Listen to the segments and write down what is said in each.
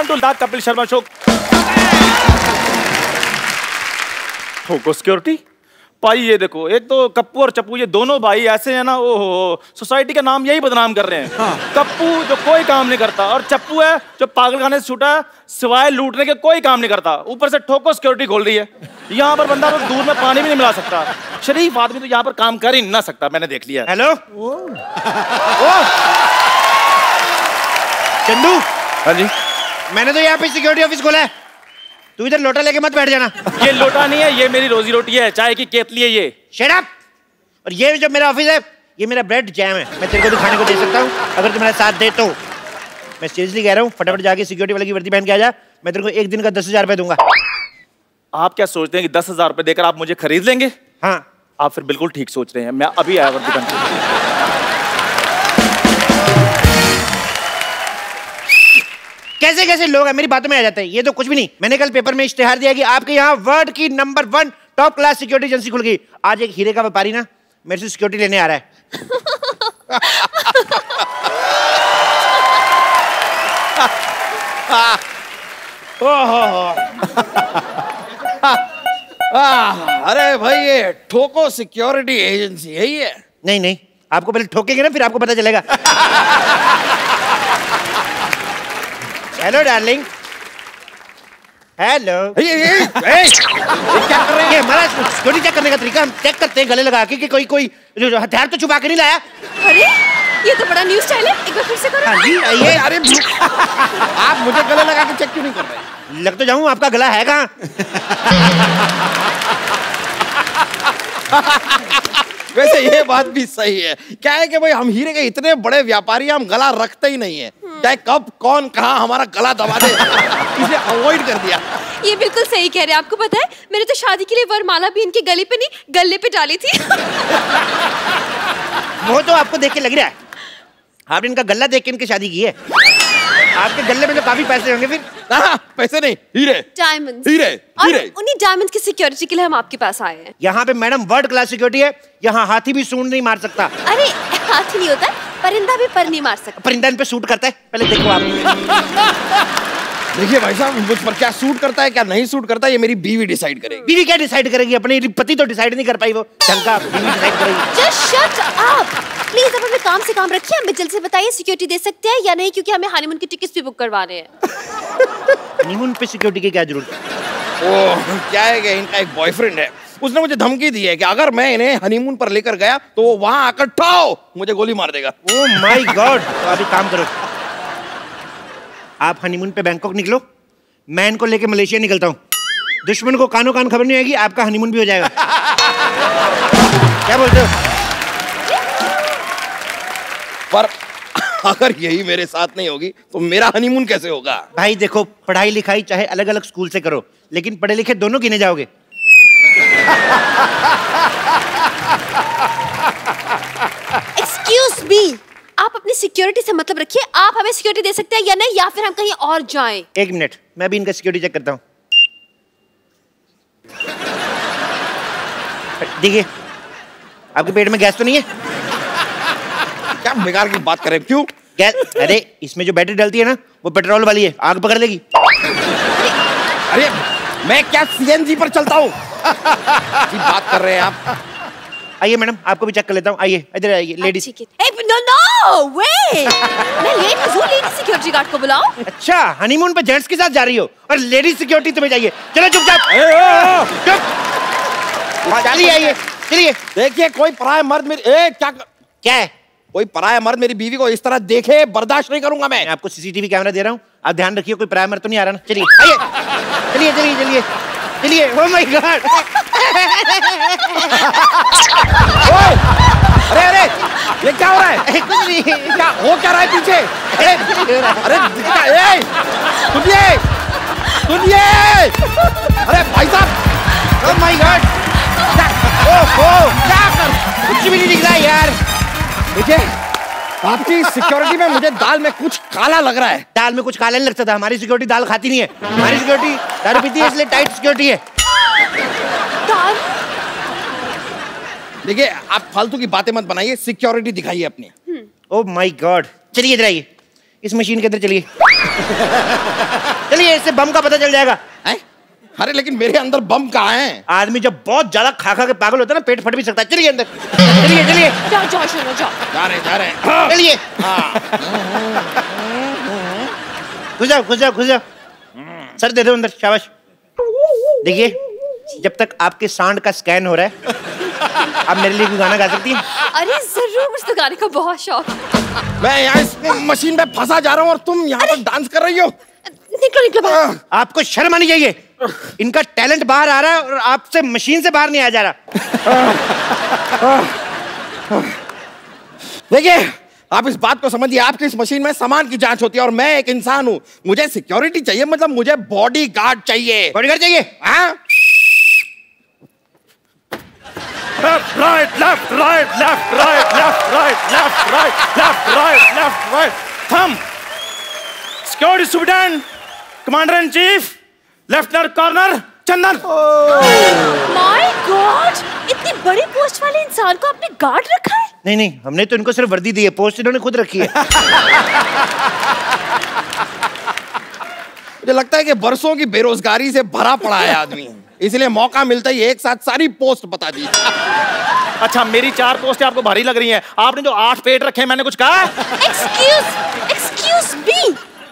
To the Kapil Sharma show. ठोको security भाई, ये देखो, एक तो कप्पू और चप्पू, ये दोनों भाई ऐसे हैं ना, ओहो, सोसाइटी का नाम यही बदनाम कर रहे हैं। हाँ। कप्पू जो कोई काम नहीं करता, और चप्पू है जो पागलखाने से छूटा है, सिवाय लूटने के कोई काम नहीं करता, ऊपर से ठोको सिक्योरिटी खोल रही है। यहाँ पर बंदा तो दूध में पानी भी नहीं मिला सकता, शरीफ आदमी तो यहाँ पर काम कर ही ना सकता, मैंने देख लिया। हेलो चंदू। हाँ जी। मैंने तो यहाँ पे सिक्योरिटी ऑफिस खोला है, तू इधर लोटा लेके मत बैठ जाना। ये लोटा नहीं है, ये मेरी रोजी रोटी है, चाय की केतली है ये। Shut up. और ये जो मेरा ऑफिस है, ये मेरा ब्रेड जैम है, मैं तेरे को भी खाने को दे सकता हूँ अगर तू मेरा साथ दे तो। मैं सीरियसली कह रहा हूँ, फटाफट जाके सिक्योरिटी वाले की वर्दी पहन के आ जा, मैं तेरे को एक दिन का 10,000 रुपए दूंगा। आप क्या सोचते हैं कि 10,000 रुपए देकर आप मुझे खरीद लेंगे? हाँ। आप फिर बिल्कुल ठीक सोच रहे हैं, मैं अभी आया वर्दी पहन के। कैसे कैसे लोग हैं, मेरी बातों में आ जाते हैं, ये तो कुछ भी नहीं। मैंने कल पेपर में इश्तेहार दिया कि आपके यहाँ वर्ल्ड की number 1 top class security agency खुल गई। आज एक हीरे का व्यापारी ना मेरे से सिक्योरिटी लेने आ रहा है। अरे भाई, ये ठोको सिक्योरिटी एजेंसी है ये? नहीं नहीं, आपको पहले ठोकेंगे ना, फिर आपको पता चलेगा। Hello darling. हेलो। ये क्या कर रहे हैं? हमारा सिक्योरिटी चेक करने का तरीका, हम चेक करते हैं गले लगा के कि कोई हथियार तो छुपा के नहीं लाया। अरे ये तो बड़ा न्यू स्टाइल है, एक बार फिर से करो। हाँ जी आइए। अरे आप मुझे गले लगा के चेक क्यों नहीं कर रहे? लग तो जाऊं, आपका गला है कहाँ? वैसे ये बात भी सही है। क्या है कि भाई हम हीरे के इतने बड़े व्यापारी, हम गला रखते ही नहीं है, चाहे कब कौन कहाँ हमारा गला दबा दे, इसे अवॉइड कर दिया। ये बिल्कुल सही कह रहे हैं। आपको पता है, मैंने तो शादी के लिए वरमाला भी इनके गले पे नहीं, गले पे डाली थी। वो तो आपको देख के लग रहा है, आपने इनका गला देख के इनकी शादी की है। आपके गले में तो काफी पैसे होंगे फिर। पैसे नहीं, हीरे। डायमंड्स। हीरे। हीरे। उन्हीं डायमंड्स की सिक्योरिटी के लिए हम आपके पास आए हैं। यहाँ पे मैडम वर्ल्ड क्लास सिक्योरिटी है, यहाँ हाथी भी सूंड नहीं मार सकता। अरे हाथी नहीं होता, परिंदा भी पर नहीं मार सकता। परिंदा इन पे सूट करता है, पहले देखो आप। देखिए भाई साहब, मुझ पर क्या सूट करता है क्या नहीं सूट करता है, ये मेरी बीवी डिसाइड करेगी। बीवी क्या डिसाइड करेगी? अपने पति तो डिसाइड नहीं कर पाई, वो ढंग का बीवी डिसाइड करेगी। Just shut up please. अब अपने काम से काम रखिए, हमें जल्दी से बताइए सिक्योरिटी दे सकते हैं या नहीं, क्योंकि हमें हनीमून की टिकट्स भी बुक करवाने हैं। हनीमून पे सिक्योरिटी की क्या जरूरत है? ओह, क्या है कि इनका एक बॉयफ्रेंड है, उसने मुझे धमकी दी है कि अगर मैं इन्हें हनीमून पर लेकर गया तो वो वहां आकर ठाओ मुझे गोली मार देगा। Oh my God. तो अभी काम करो, आप हनीमून पे बैंकॉक निकलो, मैं इनको लेके मलेशिया निकलता हूँ। दुश्मन को कानो कान खबर नहीं आएगी, आपका हनीमून भी हो जाएगा। क्या बोलते हो? पर अगर यही मेरे साथ नहीं होगी तो मेरा हनीमून कैसे होगा? भाई देखो, पढ़ाई लिखाई चाहे अलग अलग स्कूल से करो, लेकिन पढ़े लिखे दोनों गिने जाओगे। एक्सक्यूज मी, आप अपनी सिक्योरिटी से मतलब रखिए। आप हमें सिक्योरिटी दे सकते हैं या नहीं, या फिर हम कहीं और जाएं? एक मिनट, मैं भी इनका सिक्योरिटी चेक करता हूँ। देखिए, आपके पेट में गैस तो नहीं है? क्या बेकार की बात करें, क्यों? गैस? अरे इसमें जो बैटरी डलती है ना, वो पेट्रोल वाली है, आग पकड़ लेगी। अरे मैं क्या सीएनजी पर चलता हूँ? बात कर रहे हैं आप? आइए मैडम, आपको भी चेक कर लेता हूँ। आइए इधर आइए लेडीज। नो वे, मैं लेडीज हूँ, लेडीज सिक्योरिटी गार्ड को बुलाओ। अच्छा, हनीमून पे जेंट्स के साथ जा रही हो और लेडीज सिक्योरिटी तुम्हें चाहिए? चलो चुपचाप चलिए, आइए चलिए। देखिए, कोई पराया मर्द मेरी क्या है? कोई पराया मर्द मेरी बीवी को इस तरह देखे बर्दाश्त नहीं करूंगा मैं। आपको सीसीटीवी कैमरा दे रहा हूँ, आप ध्यान रखिए कोई पराया मर्द तो नहीं आ रहा ना। चलिए आइए, चलिए चलिए चलिए चलिए। Oh my God. अरे अरे, ये क्या हो रहा है? कुछ नहीं। क्या हो क्या रहा है पीछे? अरे अरे सुनिए सुनिए। अरे भाई साहब, ओह माय गॉड। ओह क्या कर, कुछ भी नहीं दिख रहा है यार। देखिए, आपकी सिक्योरिटी में मुझे दाल में कुछ काला लग रहा है। दाल में कुछ काला नहीं लग सकता, हमारी सिक्योरिटी दाल खाती नहीं है। हमारी सिक्योरिटी दारू पीती है, इसलिए टाइट सिक्योरिटी है। देखिए, आप फालतू की बातें मत बनाइए, सिक्योरिटी दिखाइए अपनी। Oh my God. चलिए इधर आइए, इस मशीन के अंदर चलिए। चलिए, इससे बम का पता चल जाएगा। अरे लेकिन मेरे अंदर बम कहाँ है? आदमी जब बहुत ज्यादा खा के पागल होता है ना, पेट फट भी सकता है। चलिए अंदर, चलिए चलिए। जाओ जाओ शोनो जाओ। जा रहे चलिए। घुस जाओ घुस जाओ घुस जाओ। सर दे दो अंदर, शाबाश। देखिए, जब तक आपके सांड का स्कैन हो रहा है, आप मेरे लिए कोई गाना गा सकती हैं? अरे जरूर, मुझे तो गाने का बहुत शौक। मैं यहाँ इस मशीन में फंसा जा रहा हूँ और तुम यहाँ पर डांस कर रही हो। निकलो निकलो बाहर। आपको शर्म आनी चाहिए। इनका टैलेंट बाहर आ रहा है और आपसे मशीन से बाहर नहीं आ जा रहा। देखिए, आप इस बात को समझिए, आपकी इस मशीन में सामान की जांच होती है और मैं एक इंसान हूँ। मुझे सिक्योरिटी चाहिए, मतलब मुझे बॉडी गार्ड चाहिए। बॉडी गार्ड चाहिए? हाँ? Left, right, left, right, left, right, left, right, left, right, left, right, left, right. Thumb. Security Superintendent, Commander in Chief, Left Corner, Chandan. My God, इतनी बड़ी पोस्ट वाले इंसान को आपने गार्ड रखा है? नहीं नहीं, हमने तो इनको सिर्फ वर्दी दी है, पोस्ट इन्होंने खुद रखी है। मुझे लगता है कि बरसों की बेरोजगारी से भरा पड़ा है आदमी, इसलिए मौका मिलता ही एक साथ सारी पोस्ट बता दी। अच्छा, मेरी 4 पोस्टें आपको भारी लग रही हैं। आपने जो 8 पेट रखे हैं, मैंने कुछ कहा? एक्सक्यूज मी,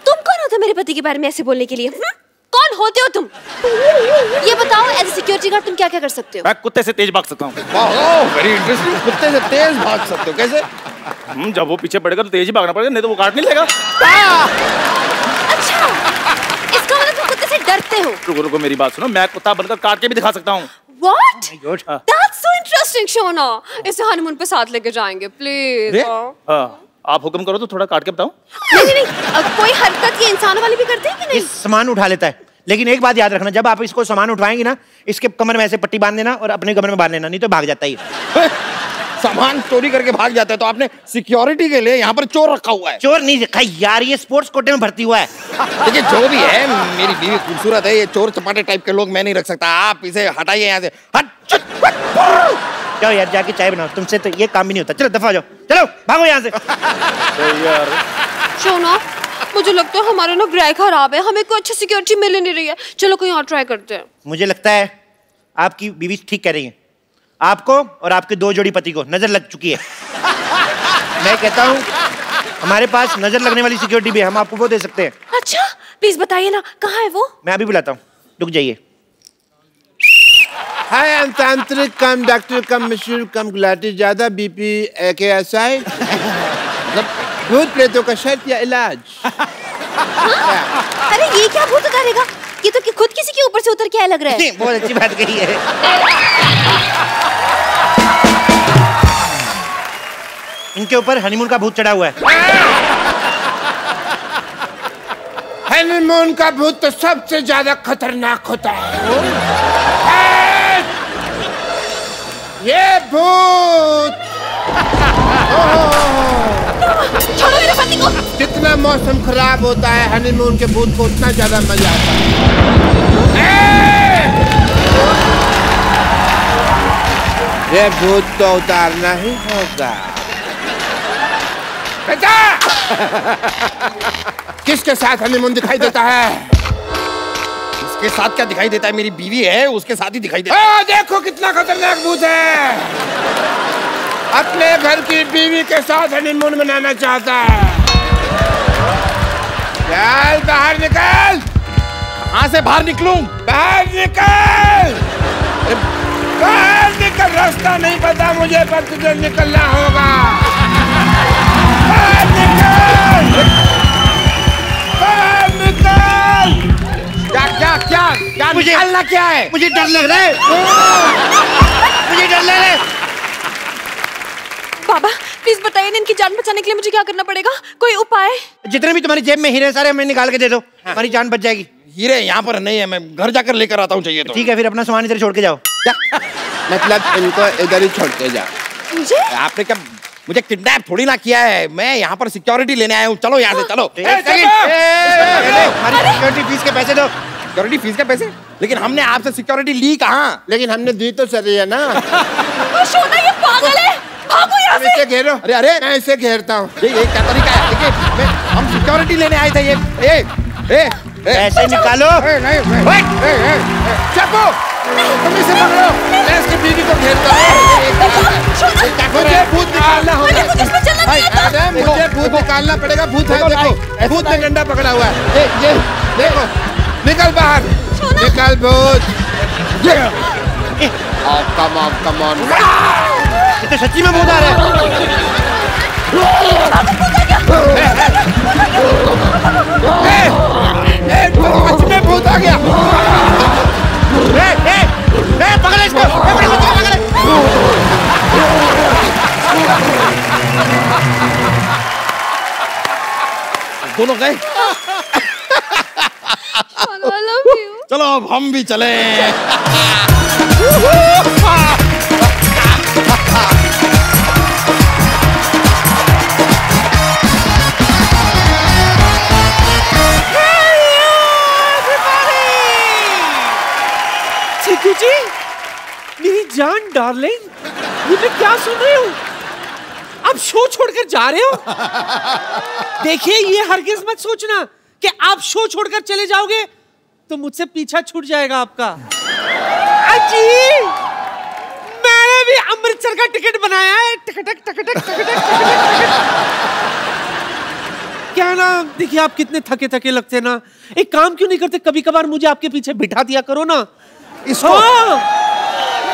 तुम कौन होते मेरे पति के बारे में ऐसे बोलने के लिए? कौन होते हो तुम? ये बताओ, एज ए सिक्योरिटी गार्ड तुम क्या क्या कर सकते हो? मैं कुत्ते से तेज भाग सकता हूँ। Very interesting. कुत्ते से तेज भाग सकते हो? कैसे? जब वो पीछे पड़ेगा तो तेज ही भागना पड़ेगा, नहीं तो वो काट नहीं लेगा। अच्छा, इसका मतलब तुम कुत्ते से डरते हो? रुको रुको, मेरी बात सुनो, मैं कुत्ता बनकर काट के भी दिखा सकता हूँ। What? That's so interesting, Shona. इसे हनीमून पे साथ लेके जाएंगे, प्लीज। आप हुक्म करो तो थोड़ा काट के बताओ। नहीं, कोई हरकत ये इंसानों वाली भी करते हैं कि नहीं? सामान उठा लेता है, लेकिन एक बात याद रखना, जब आप इसको सामान उठाएंगे ना, इसके कमर में ऐसे पट्टी बांध देना और अपने कमर में बांध लेना, नहीं तो भाग जाता है। सामान चोरी करके भाग जाता है, तो आपने सिक्योरिटी के लिए यहाँ पर चोर रखा हुआ है? चोर नहीं रखा यार, ये स्पोर्ट्स कोटे में भर्ती हुआ है। देखिए, जो भी है, मेरी बीवी खूबसूरत है, ये चोर चपाटे टाइप के लोग मैं नहीं रख सकता। आप इसे हटाइए यहाँ से। जाओ यार, जाके चाय बनाओ, तुमसे तो ये काम भी नहीं होता। चलो दफा जाओ, चलो भागो यहाँ से। यार शोना, मुझे लगता है हमारा ना ग्रह खराब है, हमें कोई अच्छी सिक्योरिटी मिल नहीं रही है। चलो कहीं और ट्राई करते हैं। मुझे लगता है आपकी बीवी ठीक कह रही है, आपको और आपके 2 जोड़ी पति को नजर लग चुकी है। मैं कहता हूँ हमारे पास नजर लगने वाली सिक्योरिटी भी है, हम आपको वो दे सकते हैं। अच्छा, प्लीज बताइए ना, कहाँ है वो? मैं अभी बुलाता हूँ, रुक जाइए। हाय, अंतांत्रिक कम, डॉक्टर कम, मशहूर कम, गुलाटी ज्यादा, बीपी AKSI, भूत प्रेतों का शर्त या इलाज। अरे ये क्या भूत उतारेगा? ये तो खुद किसी के ऊपर से उतर के आया लग रहा है। बहुत अच्छी बात कही है। इनके ऊपर हनीमून का भूत चढ़ा हुआ है। हनीमून का भूत तो सबसे ज्यादा खतरनाक होता है। ये भूत छोड़ो मेरे पति को। जितना मौसम खराब होता है, हनीमून के भूत को उतना ज्यादा मजा आता है। ये भूत तो उतारना ही होगा। बेटा, किसके साथ हनीमून दिखाई देता है? इसके साथ क्या दिखाई देता है? मेरी बीवी है, उसके साथ ही दिखाई देता है। देखो कितना खतरनाक भूत है। अपने घर की बीवी के साथ हनीमून मनाना चाहता है। चल बाहर निकल। कहाँ से बाहर निकलूं? बाहर निकल, बाहर निकल। रास्ता नहीं पता मुझे, पर तुझे निकलना होगा। बाहर निकल, बाहर निकल। क्या क्या क्या क्या मुझे निकालना क्या है? मुझे डर लग रहा है। मुझे डर लग रहा है। बाबा प्लीज बताइए, इनकी जान बचाने के लिए मुझे क्या करना पड़ेगा? कोई उपाय? जितने भी तुम्हारी जेब में हीरे सारे हमें निकाल के दे दो, हमारी जान बच जाएगी। हीरे यहाँ पर नहीं है, मैं घर जाकर लेकर आता हूँ, चाहिए तो। ठीक है, फिर अपना सामान इधर छोड़ के जाओ। मतलब इनको इधर ही छोड़ के जा। मुझे? आपने क्या मुझे किडनैप थोड़ी ना किया है, मैं यहाँ पर सिक्योरिटी लेने आया हूँ। चलो यहाँ से, चलो। हमारी सिक्योरिटी फीस के पैसे दो। सिक्योरिटी फीस के पैसे? लेकिन हमने आपसे सिक्योरिटी ली कहाँ? लेकिन हमने दी तो सही है ना। शोना, ये पागल है, भागो यहाँ तुम इसे घेरो। अरे अरे मैं इसे घेरता हूँ। ये क्या तरीका है? देखिए हम सिक्योरिटी लेने आए थे। ये ऐसे निकालो। चाकू तुम इसे पकड़ो। मैं इसकी बीवी को घेरता हूँ। मुझे भूत निकालना होगा। मुझे भूत निकालना पड़ेगा। भूत है, देखो भूत ने डंडा पकड़ा हुआ है। ये देखो, निकल बाहर, निकल भूत। Come on. ये तो सच्ची में भूत आ रहा है। सच में भूत आ गया। पकड़ इसको, दोनों गए। I love you. चलो अब हम भी चले। चिकू जी, मेरी जान डार्लिंग, ये मैं क्या सुन रही हूँ? आप शो छोड़कर जा रहे हो? देखिए, ये हरगिज मत सोचना कि आप शो छोड़कर चले जाओगे तो मुझसे पीछा छूट जाएगा आपका। अजी, मैंने भी अमृतसर का टिकट बनाया है। टकटक टकटक टकटक क्या ना, देखिए आप कितने थके थके लगते हैं ना। एक काम क्यों नहीं करते, कभी कभार मुझे आपके पीछे बिठा दिया करो ना। हाँ,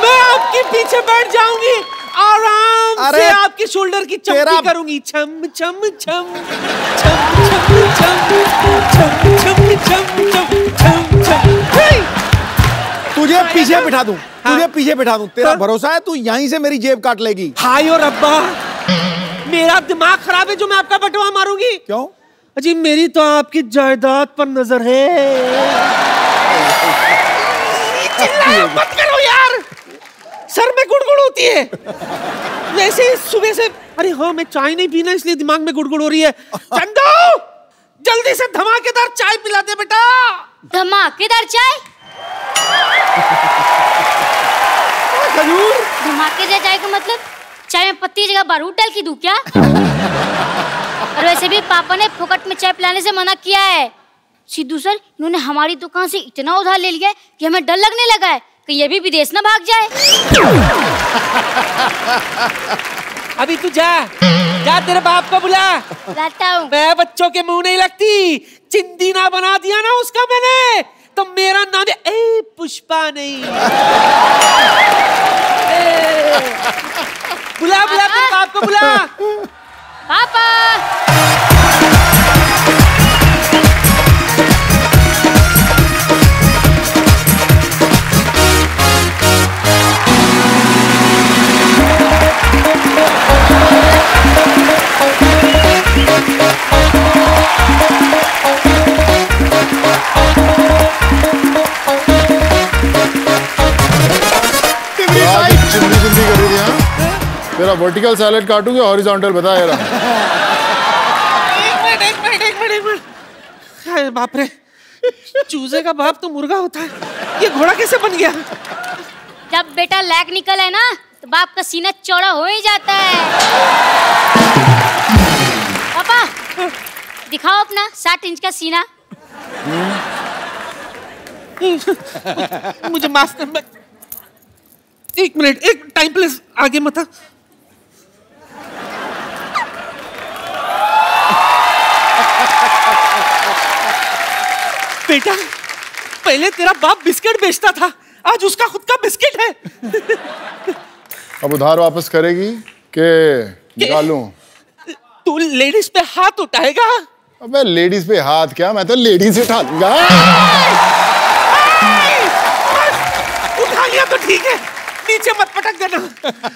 मैं आपके पीछे बैठ जाऊंगी, आराम से आपके शोल्डर की चम्पी करूंगी। छम छम छम छम छम छम छम छम छम छम। तुझे पीछे बिठा दूं, तुझे पीछे बिठा दूं। तेरा भरोसा है तू यहीं से मेरी जेब काट लेगी? हाय और अब्बा, मेरा दिमाग खराब है जो मैं आपका बटवा मारूंगी। क्यों? अजी मेरी तो आपकी जायदाद पर नजर है। चिल्लाया मत करो यार, सर में गुड़गुड़ होती है। वैसे सुबह से, अरे हाँ मैं चाय नहीं पीना इसलिए दिमाग में गुड़गुड़ हो रही है। चंदू, जल्दी से धमाकेदार चाय पिला दे बेटा। धमाकेदार चाय? धमाकेदार चाय का मतलब चाय में पत्ती जगह बारूद डाल के दूं क्या? और वैसे भी पापा ने फोकट में चाय पिलाने से मना किया है। सिद्धू सर, इन्होंने हमारी दुकान से इतना उधार ले लिया है कि हमें डर लगने लगा है कि ये भी विदेश ना भाग जाए। अभी तू जा, जा तेरे बाप को बुला। लाता हूँ। मैं बच्चों के मुंह नहीं लगती। चिंदी ना बना दिया ना उसका मैंने, तो मेरा नाम है पुष्पा नहीं। बुला बुला तेरे बाप को बुला। पापा। तेरा वर्टिकल सैलेड काटूंगे, हॉरिजॉन्टल बता यार। एक मिनट। बाप रे, चूजे का बाप तो मुर्गा होता है, ये घोड़ा कैसे बन गया? जब बेटा लैग निकल है ना तो बाप का सीना चौड़ा हो ही जाता है। पापा दिखाओ अपना 60 इंच का सीना। मुझे माफ कर, एक मिनट, एक टाइम प्लीज, आगे मत। बेटा, पहले तेरा बाप बिस्किट बेचता था, आज उसका खुद का बिस्किट है। अब उधार वापस करेगी के निकालूं? तू लेडीज पे हाथ उठाएगा? अबे लेडीज पे हाथ क्या, मैं तो लेडीज उठा लूंगा। उठा लिया तो ठीक है, नीचे मत पटक देना,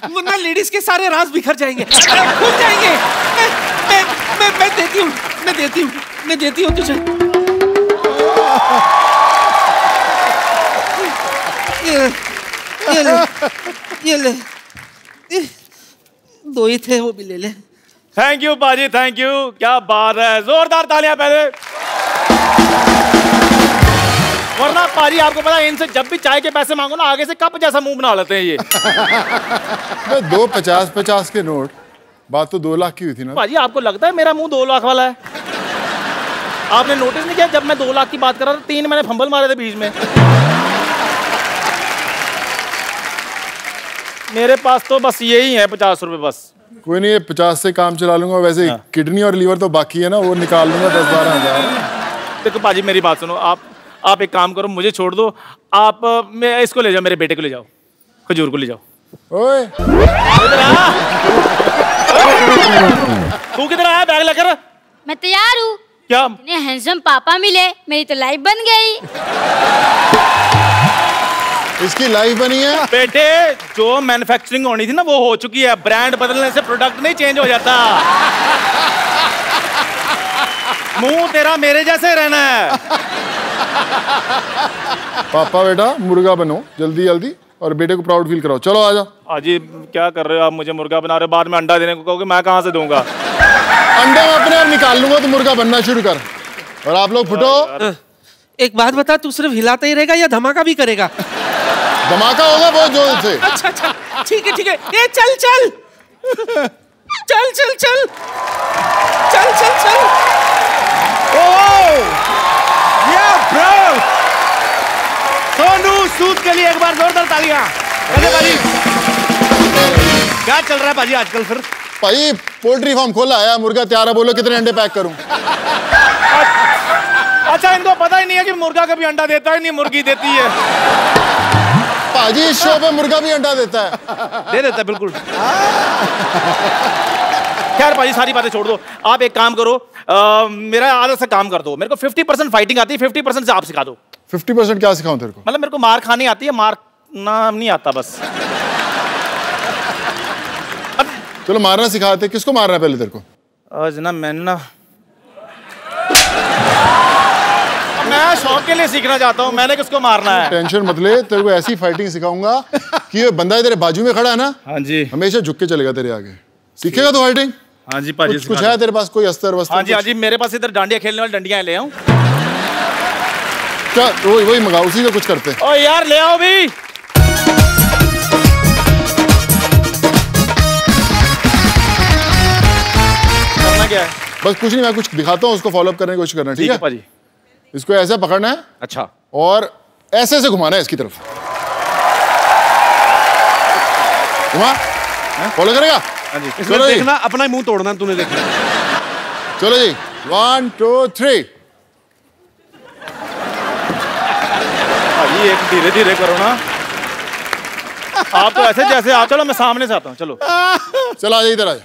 वरना लेडीज के सारे राज बिखर जाएंगे, खुल जाएंगे। मैं देती हूँ तुझे। ये ले, दो ही थे, वो भी ले ले। थैंक यू बाजी, थैंक यू। क्या बात है, जोरदार तालियां पहले। वरना पाजी आपको पता है, इनसे जब भी चाय के पैसे मांगो ना, आगे से कप जैसा मुंह बना लेते हैं ये। 2 50-50 के नोट बात तो 2 लाख की हुई थी ना। भाजी आपको लगता है मेरा मुंह 2 लाख वाला है? आपने नोटिस नहीं किया जब मैं 2 लाख की बात कर रहा था 3 मैंने फंबल मारे थे बीच में। मेरे पास तो बस यही है 50 रुपए बस। कोई नहीं, 50 से काम चला लूंगा। वैसे किडनी और लीवर तो बाकी है ना, वो निकाल लूंगा 10-12 हजार। देखो पाजी मेरी बात सुनो, आप एक काम करो, मुझे छोड़ दो। आप मैं इसको ले जाओ, मेरे बेटे को ले जाओ, खजूर को ले जाओ। ओए तू किधर आया बैग लेकर? मैं तैयार हूँ। क्या? इतने हैंडसम पापा मिले, मेरी तो लाइफ बन गई। इसकी लाइफ बनी है बेटे, जो मैन्युफैक्चरिंग होनी थी ना वो हो चुकी है। ब्रांड बदलने से प्रोडक्ट नहीं चेंज हो जाता। मुंह तेरा मेरे जैसे रहना है। पापा बेटा मुर्गा बनो जल्दी जल्दी और बेटे को प्राउड फील कराओ। चलो आजा। अजी क्या कर रहे हो आप? मुझे मुर्गा बना रहे हो, बाद में अंडा देने को कहोगे, मैं कहाँ से दूंगा? अंडे में अपने आप निकाल लूंगा, तो मुर्गा बनना शुरू कर। और आप लोग फुटो। एक बात बता, तू सिर्फ हिलाता ही रहेगा या धमाका भी करेगा? धमाका होगा बहुत जोर से। अच्छा अच्छा ठीक है ठीक है। ये चल चल चल चल चल चल चल चल। सोनू सूद के लिए एक बार जोरदार तालियां। भाजी क्या चल रहा है भाजी आजकल? फिर भाई पोल्ट्री फार्म खोला है, मुर्गा तैयार है, बोलो कितने अंडे पैक करूं? अच्छा इनको पता ही नहीं है कि मुर्गा कभी अंडा देता है, नहीं मुर्गी देती है। भाजी इस शो पे मुर्गा भी अंडा देता है। दे देता है बिल्कुल। खैर भाजी सारी बातें छोड़ दो, आप एक काम करो, मेरा आधा सा काम कर दो। मेरे को 50% फाइटिंग आती है, 50% से आप सिखा दो। 50% क्या सिखाऊं तेरे को? मतलब मेरे को मार खानी आती है, मारना नहीं आता बस। चलो मारना सिखाते। किसको मारना है पहले तेरे को? आज ना मैंने ना मैं शौक के लिए सीखना चाहता हूँ, मैंने किसको मारना है। टेंशन मत ले, तेरे को ऐसी फाइटिंग सिखाऊंगा कि ये बंदा तेरे बाजू में खड़ा है ना, हाँ जी, हमेशा झुक के चलेगा तेरे आगे। सीखेगा तो फाइटिंग? हाँ जी पाजी। कुछ है तेरे पास कोई अस्तर वस्तर? हाँ जी हाँ जी, मेरे पास इधर डांडिया खेलने वाली डंडियां ले आऊं क्या? वही मंगाओ, उसी का कुछ करते। ओ यार ले आओ भी। करना क्या है? बस कुछ नहीं, मैं कुछ दिखाता हूँ, उसको फॉलो अप करने की कोशिश करना। ठीक है पाजी। इसको ऐसे पकड़ना है। अच्छा। और ऐसे ऐसे घुमाना है इसकी तरफ। घुमा, फॉलो करेगा? हाँ जी। इसमें देखना अपना ही मुंह तोड़ना तूने, देखना। चलो जी 1 2 3। ये एक धीरे धीरे करो ना, आप तो ऐसे जैसे आप। चलो मैं सामने से आता हूँ। चलो चलो आ जाइए इधर, आ जाइए।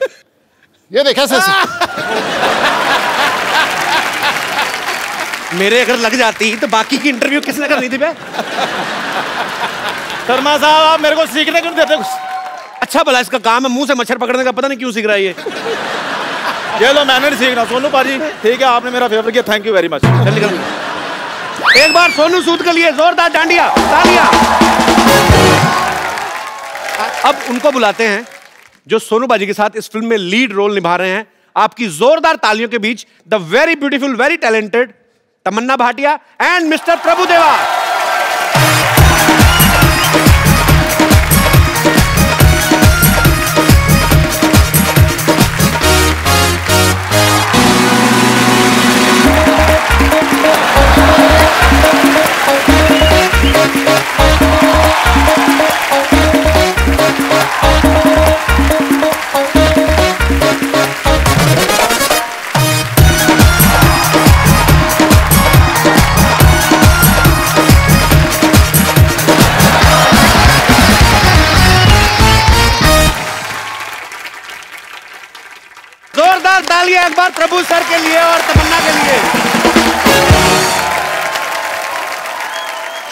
ये देखा ऐसे। मेरे अगर लग जाती तो बाकी की इंटरव्यू किसने करनी थी? शर्मा साहब आप मेरे को सीखने क्यों देते कुछ? अच्छा भला इसका काम है मुंह से मच्छर पकड़ने का, पता नहीं क्यों सीख रहा है ये। ये लो मैंने नहीं सीखना। सोनू पाजी ठीक है, आपने मेरा फेवर किया, थैंक यू वेरी मच। चल निकल। एक बार सोनू सूद के लिए जोरदार डांडिया तालियां। अब उनको बुलाते हैं जो सोनू बाजी के साथ इस फिल्म में लीड रोल निभा रहे हैं। आपकी जोरदार तालियों के बीच the very beautiful, very talented Tamannaah Bhatia and mister Prabhudeva. तालियां एक बार प्रभु सर के लिए और तमन्ना के लिए।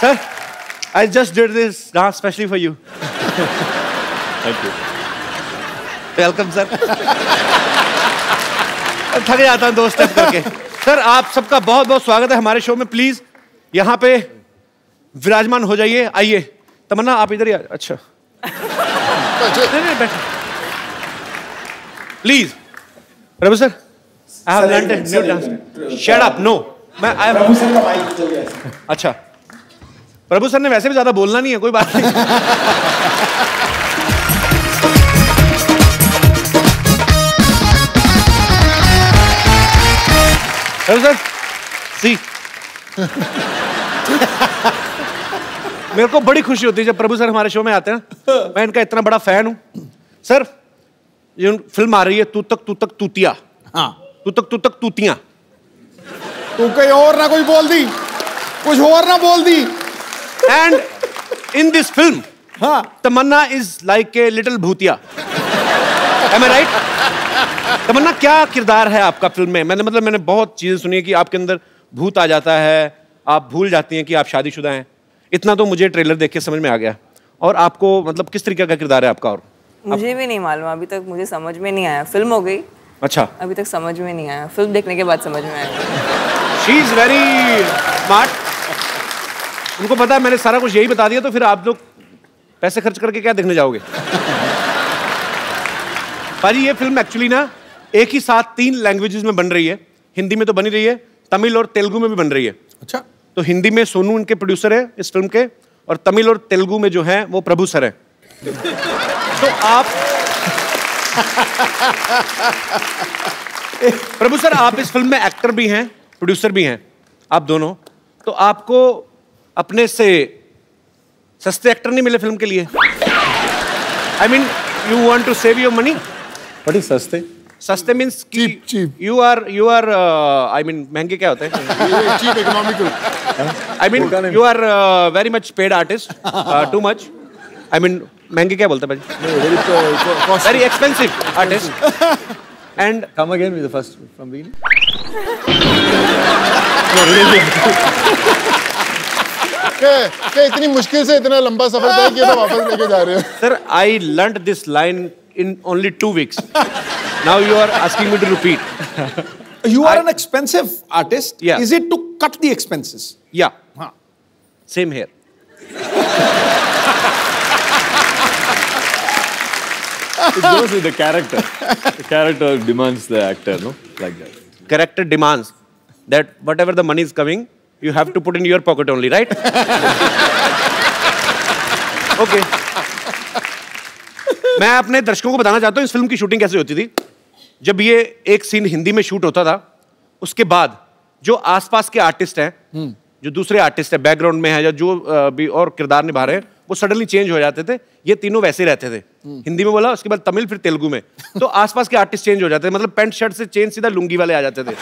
Sir, I just did this dance especially for you. Thank you. Welcome sir. थक जाता हूं 2 स्टेप करके। सर आप सबका बहुत बहुत स्वागत है हमारे शो में। प्लीज यहाँ पे विराजमान हो जाइए। आइए तमन्ना आप इधर ही। अच्छा नहीं बैठो please. Prabhu sir, I have learned a new dance. Shut up, no. Prabhu sir का माइक चल गया। अच्छा, प्रभु सर ने वैसे भी ज्यादा बोलना नहीं है, कोई बात नहीं। सर सी मेरे को बड़ी खुशी होती है जब प्रभु सर हमारे शो में आते हैं। मैं इनका इतना बड़ा फैन हूं। सर ये फिल्म आ रही है तू तक तूतिया। हाँ तू तक तूतियां। तू कहीं और ना कोई बोल दी, कुछ और ना बोल दी। एंड इन दिस फिल्म हाँ तमन्ना इज लाइक ए लिटिल भूतिया। Am I right? तमन्ना क्या किरदार है आपका फिल्म में? मैंने बहुत चीजें सुनी है कि आपके अंदर भूत आ जाता है, आप भूल जाती हैं कि आप शादीशुदा हैं। इतना तो मुझे ट्रेलर देख के समझ में आ गया। और आपको मतलब किस तरीके का किरदार है आपका? और मुझे भी नहीं मालूम, अभी तक मुझे समझ में नहीं आया। फिल्म हो गई, अच्छा, अभी तक समझ में नहीं आया। फिल्म देखने के बाद समझ में आया। She is very smart. उनको पता है मैंने सारा कुछ यही बता दिया, तो फिर आप लोग पैसे खर्च करके क्या देखने जाओगे? भाजी ये फिल्म एक्चुअली ना एक ही साथ 3 लैंग्वेजेस में बन रही है। हिंदी में तो बनी रही है, तमिल और तेलुगु में भी बन रही है। अच्छा, तो हिंदी में सोनू इनके प्रोड्यूसर है इस फिल्म के, और तमिल और तेलुगु में जो है वो प्रभु सर है। तो आप प्रभु सर आप इस फिल्म में एक्टर भी हैं, प्रोड्यूसर भी हैं, आप दोनों। तो आपको अपने से सस्ते एक्टर नहीं मिले फिल्म के लिए? I mean you want to save your money. What is सस्ते? सस्ते means Cheap. You are I mean महंगे क्या होते हैं? Cheap economical. I mean you are very much paid artist, too much. I mean महंगे क्या बोलते हैं भाई? Very expensive artist. And Come again with the first from beginning. क्या इतनी मुश्किल से इतना लंबा सफर तय किया था, वापस लेके जा रहे हो? Sir I learned this line in only 2 weeks. Now you are asking me to repeat. you are an expensive artist. Yeah. Is it to cut the expenses? Yeah. हाँ. Same here. It goes with the character. The character demands the actor, no? Like that. Character demands that whatever the money is coming, you have to put in your pocket only, right? Okay. मैं अपने दर्शकों को बताना चाहता हूँ इस film की shooting कैसे होती थी। जब ये एक सीन हिंदी में शूट होता था, उसके बाद जो आसपास के आर्टिस्ट हैं, जो दूसरे आर्टिस्ट हैं बैकग्राउंड में है या जो भी और किरदार निभा रहे हैं, वो सडनली चेंज हो जाते थे। ये तीनों वैसे रहते थे। हिंदी में बोला, उसके बाद तमिल, फिर तेलुगु में। तो आसपास के आर्टिस्ट चेंज हो जाते थे, मतलब पैंट शर्ट से चेंज सीधा लुंगी वाले आ जाते थे।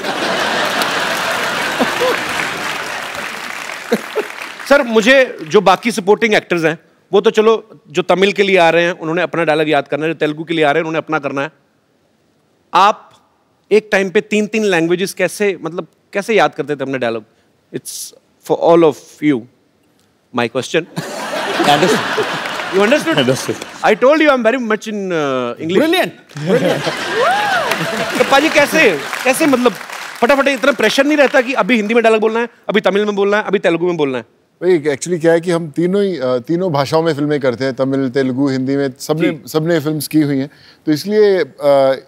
सर मुझे जो बाकी सपोर्टिंग एक्टर्स हैं वो तो चलो, जो तमिल के लिए आ रहे हैं उन्होंने अपना डायलॉग याद करना है, जो तेलुगु के लिए आ रहे हैं उन्होंने अपना करना है। आप एक टाइम पे 3-3 लैंग्वेजेस कैसे याद करते थे अपने dialogue? It's for all of you my question. You understood? I told you I'm very much in English. Brilliant. तो पाजी कैसे मतलब फटाफट इतना प्रेशर नहीं रहता कि अभी हिंदी में डायलॉग बोलना है, अभी तमिल में बोलना है, अभी तेलुगु में बोलना है? भाई एक्चुअली क्या है कि हम तीनों भाषाओं में फिल्में करते हैं, तमिल, तेलुगु, हिंदी में सबने फिल्म्स की हुई हैं। तो इसलिए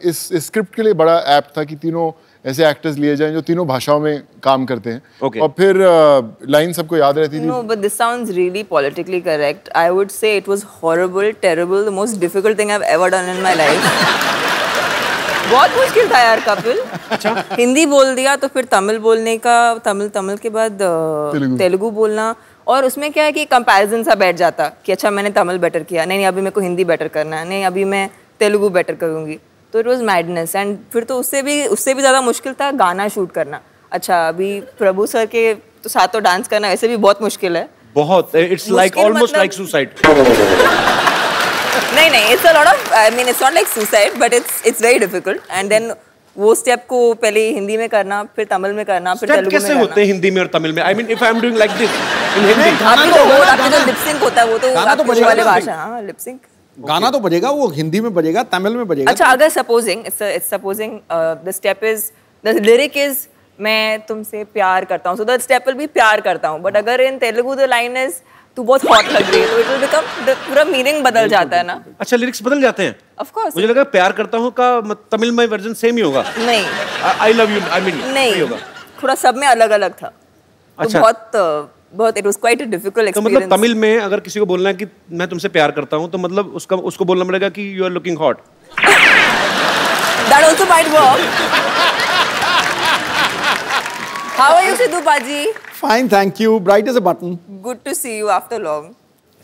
इस स्क्रिप्ट के लिए बड़ा ऐप्ट था कि तीनों ऐसे एक्टर्स लिए जाएं जो तीनों भाषाओं में काम करते हैं। Okay. और फिर लाइन सबको याद रहती थी। No, but this sounds really politically correct. I would say it was horrible, terrible, the most difficult thing I've ever done in my life. बहुत मुश्किल था यार कपिल। हिंदी बोल दिया तो फिर तमिल बोलने का, तमिल के बाद तेलुगु बोलना, और उसमें क्या है कि कंपैरिजन सा बैठ जाता कि अच्छा मैंने तमिल बेटर किया, नहीं अभी मेरे को हिंदी बेटर करना है, नहीं अभी मैं तेलुगु बेटर करूँगी। तो इट वॉज मैडनेस। एंड फिर तो उससे भी ज़्यादा मुश्किल था गाना शूट करना। अच्छा अभी प्रभु सर के तो साथ तो डांस करना वैसे भी बहुत मुश्किल है। बहुत, it's like almost like suicide. नहीं, it's a lot of, I mean it's not like suicide, but it's very difficult. And then वो स्टेप को पहले हिंदी में करना, फिर तमिल में करना, फिर तेलुगु में करना। कैसे होते हैं हिंदी में और तमिल में? I mean if I am doing like this in Hindi, आपकी जो लिप सिंक होता है वो तो आपकी वाली भाषा, हाँ लिप सिंक। गाना तो बजेगा, वो हिंदी में बजेगा, तमिल में बजेगा। अच्छा अगर supposing the step is, the lyric is मैं तुमसे प्यार करता हूँ, so the step will be प्यार करता हूँ। बट अगर इन तेलुगु द लाइन इज तू बहुत हॉट लग रही है, तो इट विल बिकम, पूरा मीनिंग बदल जाता है ना। अच्छा लिरिक्स बदल जाते हैं? Of course. मुझे लगा प्यार करता हूँ का तमिल में वर्जन सेम ही होगा। नहीं, I love you, I mean नहीं होगा, थोड़ा सब में अलग अलग था। अच्छा। तो बहुत it was quite a difficult तो एक्सपीरियंस। मतलब तमिल में अगर किसी को बोलना है कि मैं तुमसे प्यार करता हूँ, तो मतलब उसको बोलना पड़ेगा कि you are looking hot. That also might work. How are you, Sidhu Baji? Fine, thank you. Bright as a button. Good to see you after long.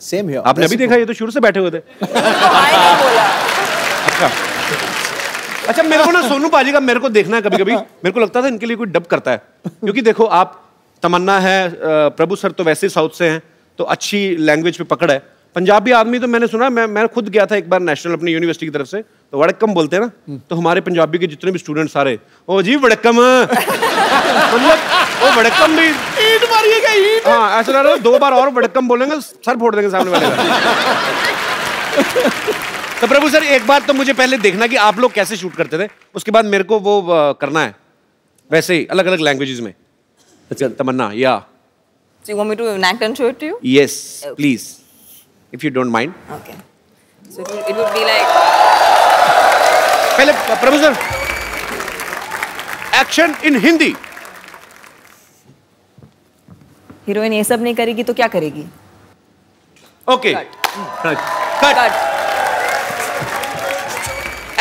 Same here. आपने अभी देखा, ये तो शुरू से बैठे हुए थे। हाय नहीं बोला। अच्छा मेरे को ना सोनू पाजी का मेरे को देखना है कभी-कभी। मेरे को लगता था इनके लिए कोई डब करता है, क्योंकि देखो आप तमन्ना है, प्रभु सर तो वैसे साउथ से हैं, तो अच्छी लैंग्वेज पे पकड़ है। पंजाबी आदमी तो मैंने सुना, मैं खुद गया था एक बार नेशनल अपनी यूनिवर्सिटी की तरफ से, तो वड़क्कम बोलते हैं ना, तो हमारे पंजाबी के जितने भी स्टूडेंट सारे, ओ जी वड़क्कम, मतलब वो वड़क्कम भी ईंट मारिएगा ईंट। हाँ ऐसा लग रहा है 2 बार और वड़क्कम बोलेंगे सर फोड़ देंगे सामने वाले का। तो प्रभु सर एक बात तो मुझे पहले देखना कि आप लोग कैसे शूट करते थे, उसके बाद मेरे को वो करना है वैसे ही अलग अलग लैंग्वेजेस में। अच्छा तमन्ना या So you want me to enact and show it to you? Yes, please, if you don't mind. Okay. So it would be like. पहले Prabhu sir, action in Hindi. Heroine ये सब नहीं करेगी तो क्या करेगी? Okay cut.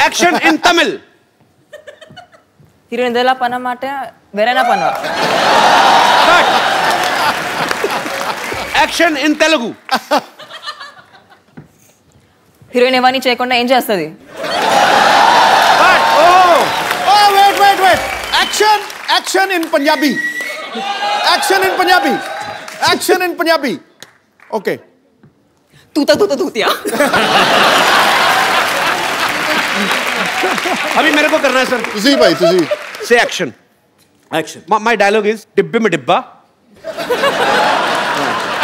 Action in Tamil. Heroine ಇದೆಲ್ಲ ಪನ ಮಾಟ ಬೇರೆನಾ ಪನ. Cut. Action in Telugu. Heroine ఇవన్నీ చేయకుండా ఏం చేస్తది? Cut. Oh, wait. Action in Punjabi. Action in Punjabi. Okay. तूतिया। अभी मेरे को करना है सर। तुझी भाई तुझी से एक्शन। माय डायलॉग इज डिब्बे में डिब्बा,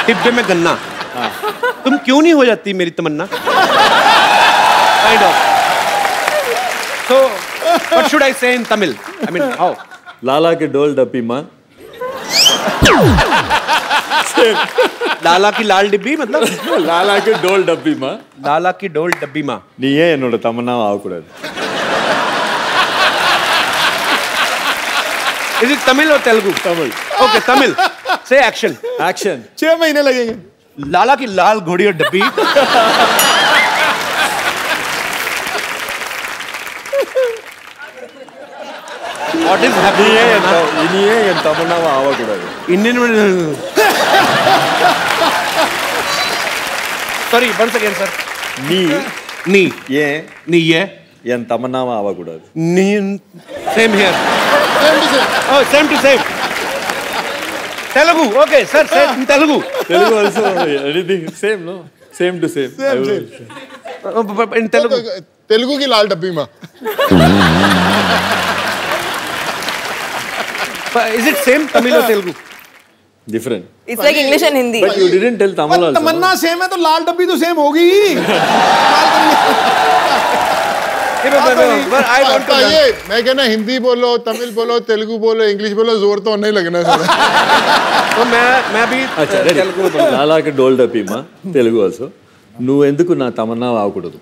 डिब्बे में गन्ना, तुम क्यों नहीं हो जाती मेरी Tamannaah, kind of. So what should I say in Tamil? I mean how? लाला के डोल डब्बी माँ। लाला की लाल डिब्बी मतलब लाला के डोल डब्बी माँ। लाला की डोल डब्बी माँ। நீயே என்னோட தமன்னாவை ஆகக்கூடாது। Is it Tamil or Telugu? Tamil. Okay, Tamil. Say action. 6 महीने लगेंगे। लाला की लाल घोड़ी और डब्बी। What is happening? இனியே என் தமன்னாவை ஆகக்கூடாது। Indian. Sorry, once again, sir. நீ ஏன் என் தமன்னாவை ஆகக்கூடாது। நீ same here. Oh, same to same. Telugu, okay, sir. Same Telugu. Telugu also anything same, no? Same to same. In Telugu. Telugu की लाल डब्बी माँ। Is it same Tamil or Telugu? Different. It's like English and Hindi. But you didn't tell Tamil also. Tamannaah same है तो लाल डब्बी तो same होगी। I want to ये मैं कहना हिंदी बोलो, तमिल बोलो, तेलुगु बोलो, इंग्लिश बोलो, जोर तो नहीं लगना सर। तो मैं भी तेलुगु लाला के डोल डब्बी माँ तेलुगु also. నువ్వు ఎందుకు నా తమన్నాவை ఆగకూడదు?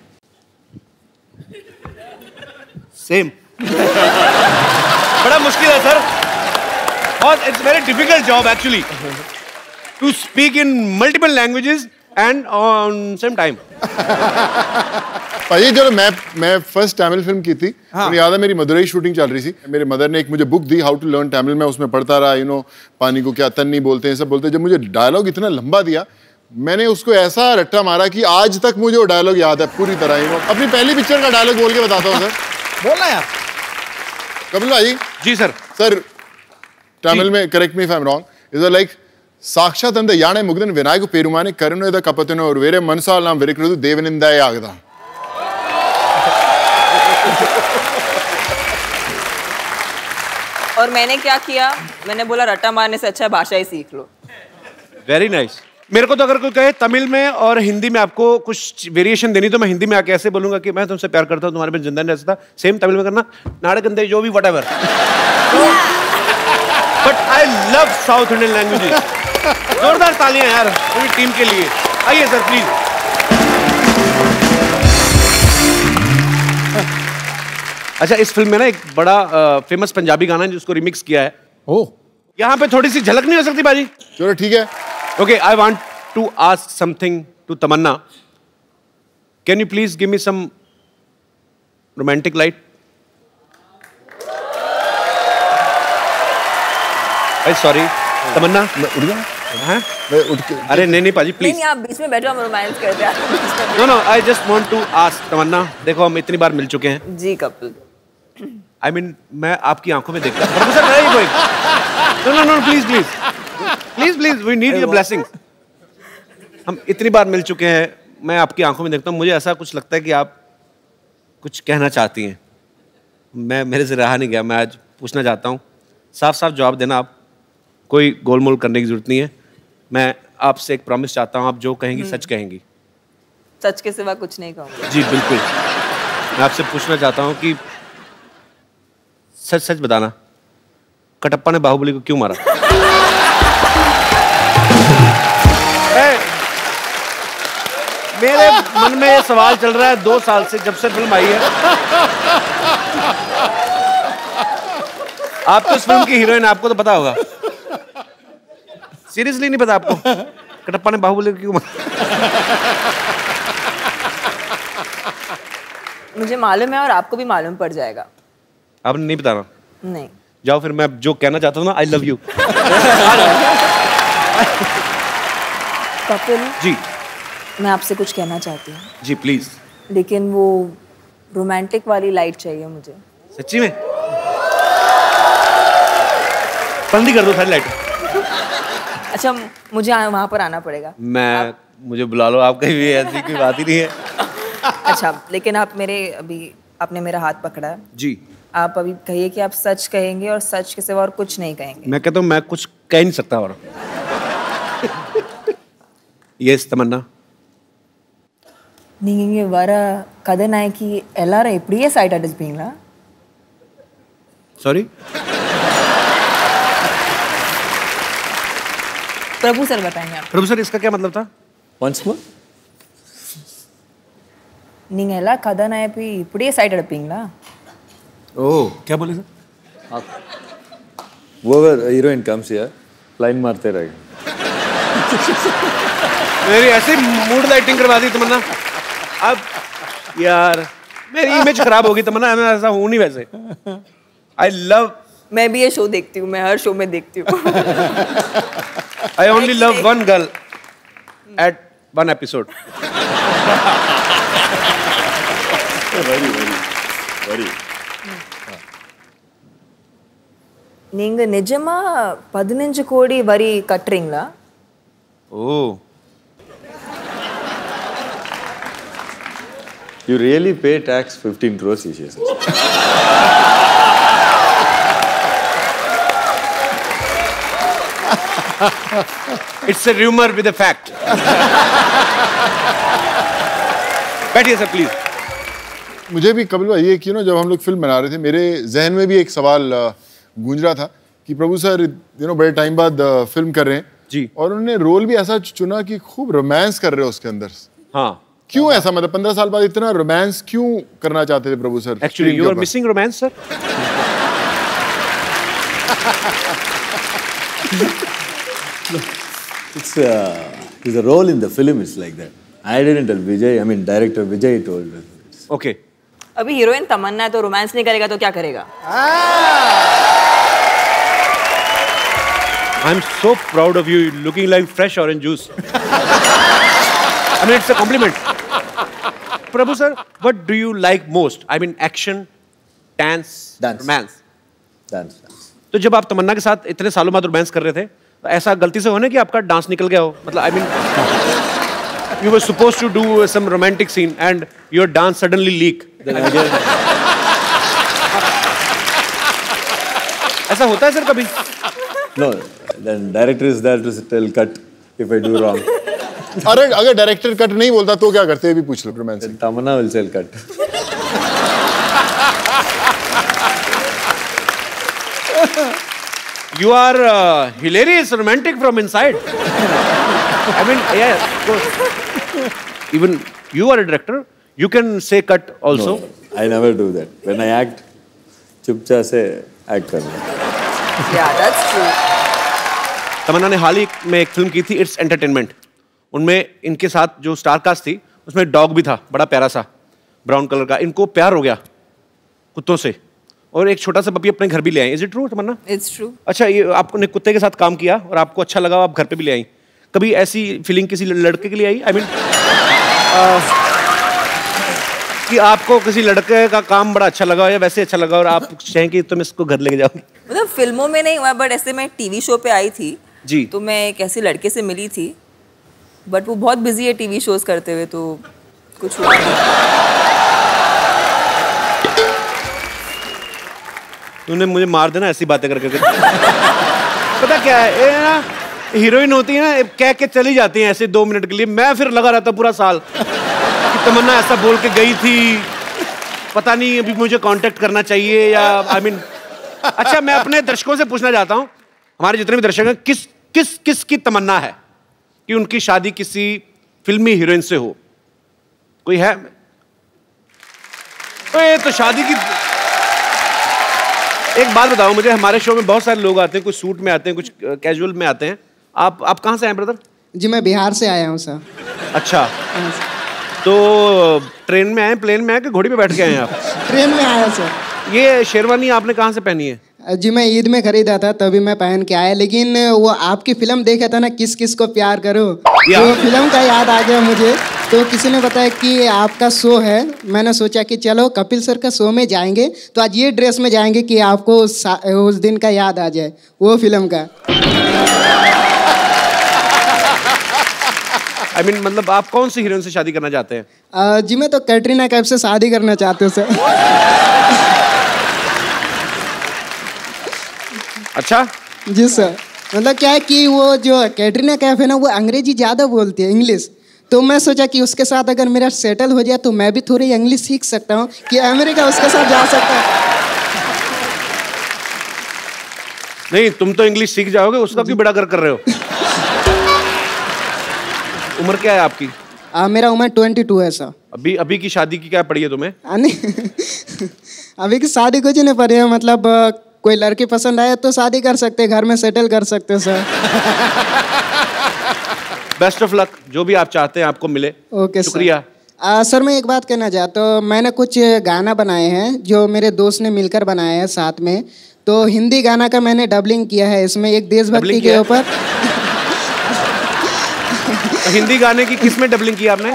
सेम। बड़ा मुश्किल है सर, और it's very difficult job actually to speak in multiple languages and on same time. भाई जो मैं फर्स्ट तमिल फिल्म की थी, मुझे याद है मेरी मदुरई शूटिंग चल रही थी, मेरे मदर ने एक मुझे बुक दी हाउ टू लर्न तमिल, मैं उसमें पढ़ता रहा, पानी को क्या तन्नी बोलते हैं, सब बोलते हैं। जब मुझे डायलॉग इतना लंबा दिया, मैंने उसको ऐसा रट्टा मारा कि आज तक मुझे वो डायलॉग याद है पूरी तरह। अपनी पहली पिक्चर का डायलॉग बोल के बताता हूँ सर। बोलना यार। कपिल भाई। जी सर। सर तमिल में correct me if I am wrong, is like साक्षात अंद याने मुग्धन विनायक पेरुमाने करुण इद कपतिनो और वेरे मनसाल नाम वेरिकृत देवनिंदाय आगदा। और मैंने क्या किया, मैंने बोला रट्टा मारने से अच्छा भाषा ही सीख लो। Very nice. मेरे को तो अगर कोई कहे तमिल में और हिंदी में आपको कुछ वेरिएशन देनी, तो मैं हिंदी में आके ऐसे बोलूंगा कि मैं तुमसे प्यार करता हूँ, तुम्हारे बिन जिंदा नहीं रह सकता। सेम तमिल में करना, नाड़कंदे जो भी whatever. But I love south Indian languages. जोरदार तालियां यार पूरी टीम के लिए। आइए सर प्लीज। अच्छा इस फिल्म में ना एक बड़ा फेमस पंजाबी गाना है जिसको रिमिक्स किया है। ओह, यहाँ पे थोड़ी सी झलक नहीं हो सकती बाजी? चलो ठीक है। Okay, I want to ask something to Tamanna. Can you please give me some romantic light? भाई सॉरी तमन्ना मैं उठ गया हाँ मैं उठ के अरे नहीं पाजी प्लीज नहीं आप बीच में बैठो हम रोमांस करते हैं no I just want to ask Tamannaah देखो हम इतनी बार मिल चुके हैं जी कपिल I mean, मैं आपकी आंखों में देखता हूँ professor where are you going? No please we need your blessings हम इतनी बार मिल चुके हैं मैं आपकी आंखों में देखता हूँ मुझे ऐसा कुछ लगता है कि आप कुछ कहना चाहती हैं मैं मेरे से रहा नहीं गया मैं आज पूछना चाहता हूँ साफ साफ जवाब देना आप कोई गोलमोल करने की जरूरत नहीं है मैं आपसे एक प्रॉमिस चाहता हूँ आप जो कहेंगी सच कहेंगी सच के सिवा कुछ नहीं कहूँगी जी बिल्कुल मैं आपसे पूछना चाहता हूँ कि सच सच बताना कटप्पा ने बाहुबली को क्यों मारा मेरे मन में ये सवाल चल रहा है 2 साल से जब से फिल्म आई है आप तो इस फिल्म की हीरोइन आपको तो पता होगा सीरियसली नहीं पता आपको कटप्पा ने बाहुबली को क्यों मारा मुझे मालूम है और आपको भी मालूम पड़ जाएगा आपने नहीं बताना नहीं जाओ फिर मैं जो कहना चाहता हूँ ना I love you Kapil ji मैं आपसे कुछ कहना चाहती हूँ जी प्लीज लेकिन वो रोमांटिक वाली लाइट चाहिए मुझे सच्ची में बंद ही कर दो सारी लाइट अच्छा मुझे वहाँ पर आना पड़ेगा मुझे बुला लो आप कहीं भी ऐसी कोई बात ही नहीं है अच्छा लेकिन आप आपने मेरा हाथ पकड़ा है जी आप अभी कहिए कि आप सच कहेंगे और सच के सिवा और कुछ नहीं कहेंगे मैं कहता हूँ मैं कुछ कह नहीं सकता और यस तमन्ना நீங்க வர கதாநாயகி எல்லாரும் இப்படியே சைட் அடிச்சுப்பீங்களா सॉरी प्रभु सर बताएंगे आप प्रभु सर इसका क्या मतलब था Once more? நீங்க எல்லா கதாநாயகி இப்படியே சைட் அடிப்பீங்களா ओह क्या बोले sir Whoever heroine comes here, line मारते रहेगा. मेरी ऐसी मूड लाइटिंग करवा दी तमन्ना अब यार मेरी इमेज खराब होगी तमन्ना मैं ऐसा हूँ नहीं वैसे आई लव मैं भी ये शो देखती हूँ मैं हर शो में देखती हूँ I only love one girl at one episode Very. நீங்க நிஜமா 15 கோடி வரி கட்டுறீங்களா oh You really pay tax 15 crores each year. It's a rumor with a fact. बैठिए सर प्लीज मुझे भी कपिल भाई कि जब हम लोग फिल्म बना रहे थे मेरे जहन में भी एक सवाल गूंज रहा था कि प्रभु सर बड़े टाइम बाद फिल्म कर रहे हैं जी और उन्होंने रोल भी ऐसा चुना कि खूब रोमांस कर रहे हो उसके अंदर हाँ क्यों ऐसा मतलब 15 साल बाद इतना रोमांस क्यों करना चाहते थे Prabhu sir actually you are missing romance sir It's the role in the film is like that. I didn't tell Vijay. I mean, director Vijay told us. Okay. अभी हीरोइन तमन्ना है तो रोमांस नहीं करेगा तो क्या करेगा I'm so proud of you. You're looking like fresh orange juice. I mean, it's a compliment. Prabhu sir, what do you like most? I mean, action, dance, romance. Dance. तो जब आप तमन्ना के साथ इतने सालों बाद रोमांस कर रहे थे तो ऐसा गलती से होने कि आपका डांस निकल गया हो मतलब I mean you were supposed to do some romantic scene and your dance suddenly leak. ऐसा होता है सर कभी? No, then director is there to tell cut if I do wrong. अरे अगर डायरेक्टर कट नहीं बोलता तो क्या करते हैं भी पूछ लो romance Tamanna will tell cut. You are hilarious, romantic from inside. I mean, yeah, of course. Even you are a director. You can say cut also. No, I never do that. When I act, चुपचाप से act करना. Yeah, that's true. तमन्ना ने हाल ही में एक film की थी it's entertainment उनमें इनके साथ जो स्टार कास्ट थी उसमें डॉग भी था बड़ा प्यारा सा ब्राउन कलर का इनको प्यार हो गया कुत्तों से और एक छोटा सा पपी अपने घर भी ले आई। Is it true Tamannaah? It's true. अच्छा, ये आपने कुत्ते के साथ काम किया और आपको अच्छा लगा, आप घर पे भी ले आई। कभी ऐसी फीलिंग किसी लड़के के लिए आई? आई मीन कि आपको किसी लड़के का काम बड़ा अच्छा लगा या वैसे अच्छा लगा और आप चाहें कि तुम इसको घर लेके जाओ? मतलब फिल्मों में नहीं हुआ, बट ऐसे मैं टीवी शो पे आई थी जी, तो मैं एक ऐसे लड़के से मिली थी, बट वो बहुत बिजी है टीवी शोज करते हुए, तो कुछ हुआ नहीं। तूने मुझे मार देना ऐसी बातें करके। पता क्या है, ये ना हीरोइन होती है ना, कह के चली जाती हैं ऐसे 2 मिनट के लिए, मैं फिर लगा रहता पूरा साल कि तमन्ना ऐसा बोल के गई थी, पता नहीं अभी मुझे कांटेक्ट करना चाहिए या आई मीन। अच्छा, मैं अपने दर्शकों से पूछना चाहता हूँ, हमारे जितने भी दर्शक हैं, किस की तमन्ना है कि उनकी शादी किसी फिल्मी हीरोइन से हो? कोई है? ये तो शादी की। एक बात बताओ मुझे, हमारे शो में बहुत सारे लोग आते हैं, कुछ सूट में आते हैं, कुछ कैजुअल में आते हैं। आप कहाँ से आए ब्रदर? जी मैं बिहार से आया हूँ सर। अच्छा, तो ट्रेन में आए, प्लेन में आए कि घोड़ी पे बैठ के आए आप? ट्रेन में आया सर। ये शेरवानी आपने कहाँ से पहनी है? जी मैं ईद में खरीदा था, तभी मैं पहन के आया, लेकिन वो आपकी फिल्म देखा था ना, किस किस को प्यार करूं, तो फिल्म का याद आ गया मुझे। तो किसी ने बताया कि आपका शो है, मैंने सोचा कि चलो कपिल सर का शो में जाएंगे, तो आज ये ड्रेस में जाएंगे कि आपको उस दिन का याद आ जाए, वो फिल्म का। I mean, मतलब आप कौन सी हीरोइन से शादी करना चाहते हैं? जी मैं तो कैटरीना कैफ से शादी करना चाहते हूँ सर। अच्छा जी सर, मतलब क्या है कि वो जो कैटरीना कैफ है ना, वो अंग्रेजी ज़्यादा बोलती है, इंग्लिश, तो मैं सोचा कि उसके साथ अगर मेरा सेटल हो जाए तो मैं भी थोड़ी इंग्लिश सीख सकता हूँ कि अमेरिका उसके साथ जा सकता हूँ। नहीं, तुम तो इंग्लिश सीख जाओगे, उसका क्यों बेड़ा कर रहे हो? उम्र क्या है आपकी? मेरा उम्र 22 है सर। अभी की शादी की क्या पड़ी है तुम्हें? अभी की शादी कुछ नहीं पड़ी है, मतलब कोई लड़की पसंद आए तो शादी कर सकते, घर में सेटल कर सकते सर। बेस्ट ऑफ लक, जो भी आप चाहते हैं आपको मिले। ओके शुक्रिया। सर मैं एक बात कहना चाहता हूँ, मैंने कुछ गाना बनाए हैं जो मेरे दोस्त ने मिलकर बनाए हैं साथ में, तो हिंदी गाना का मैंने डबलिंग किया है इसमें, एक देशभक्ति के ऊपर। हिंदी गाने की किस में डबलिंग की आपने?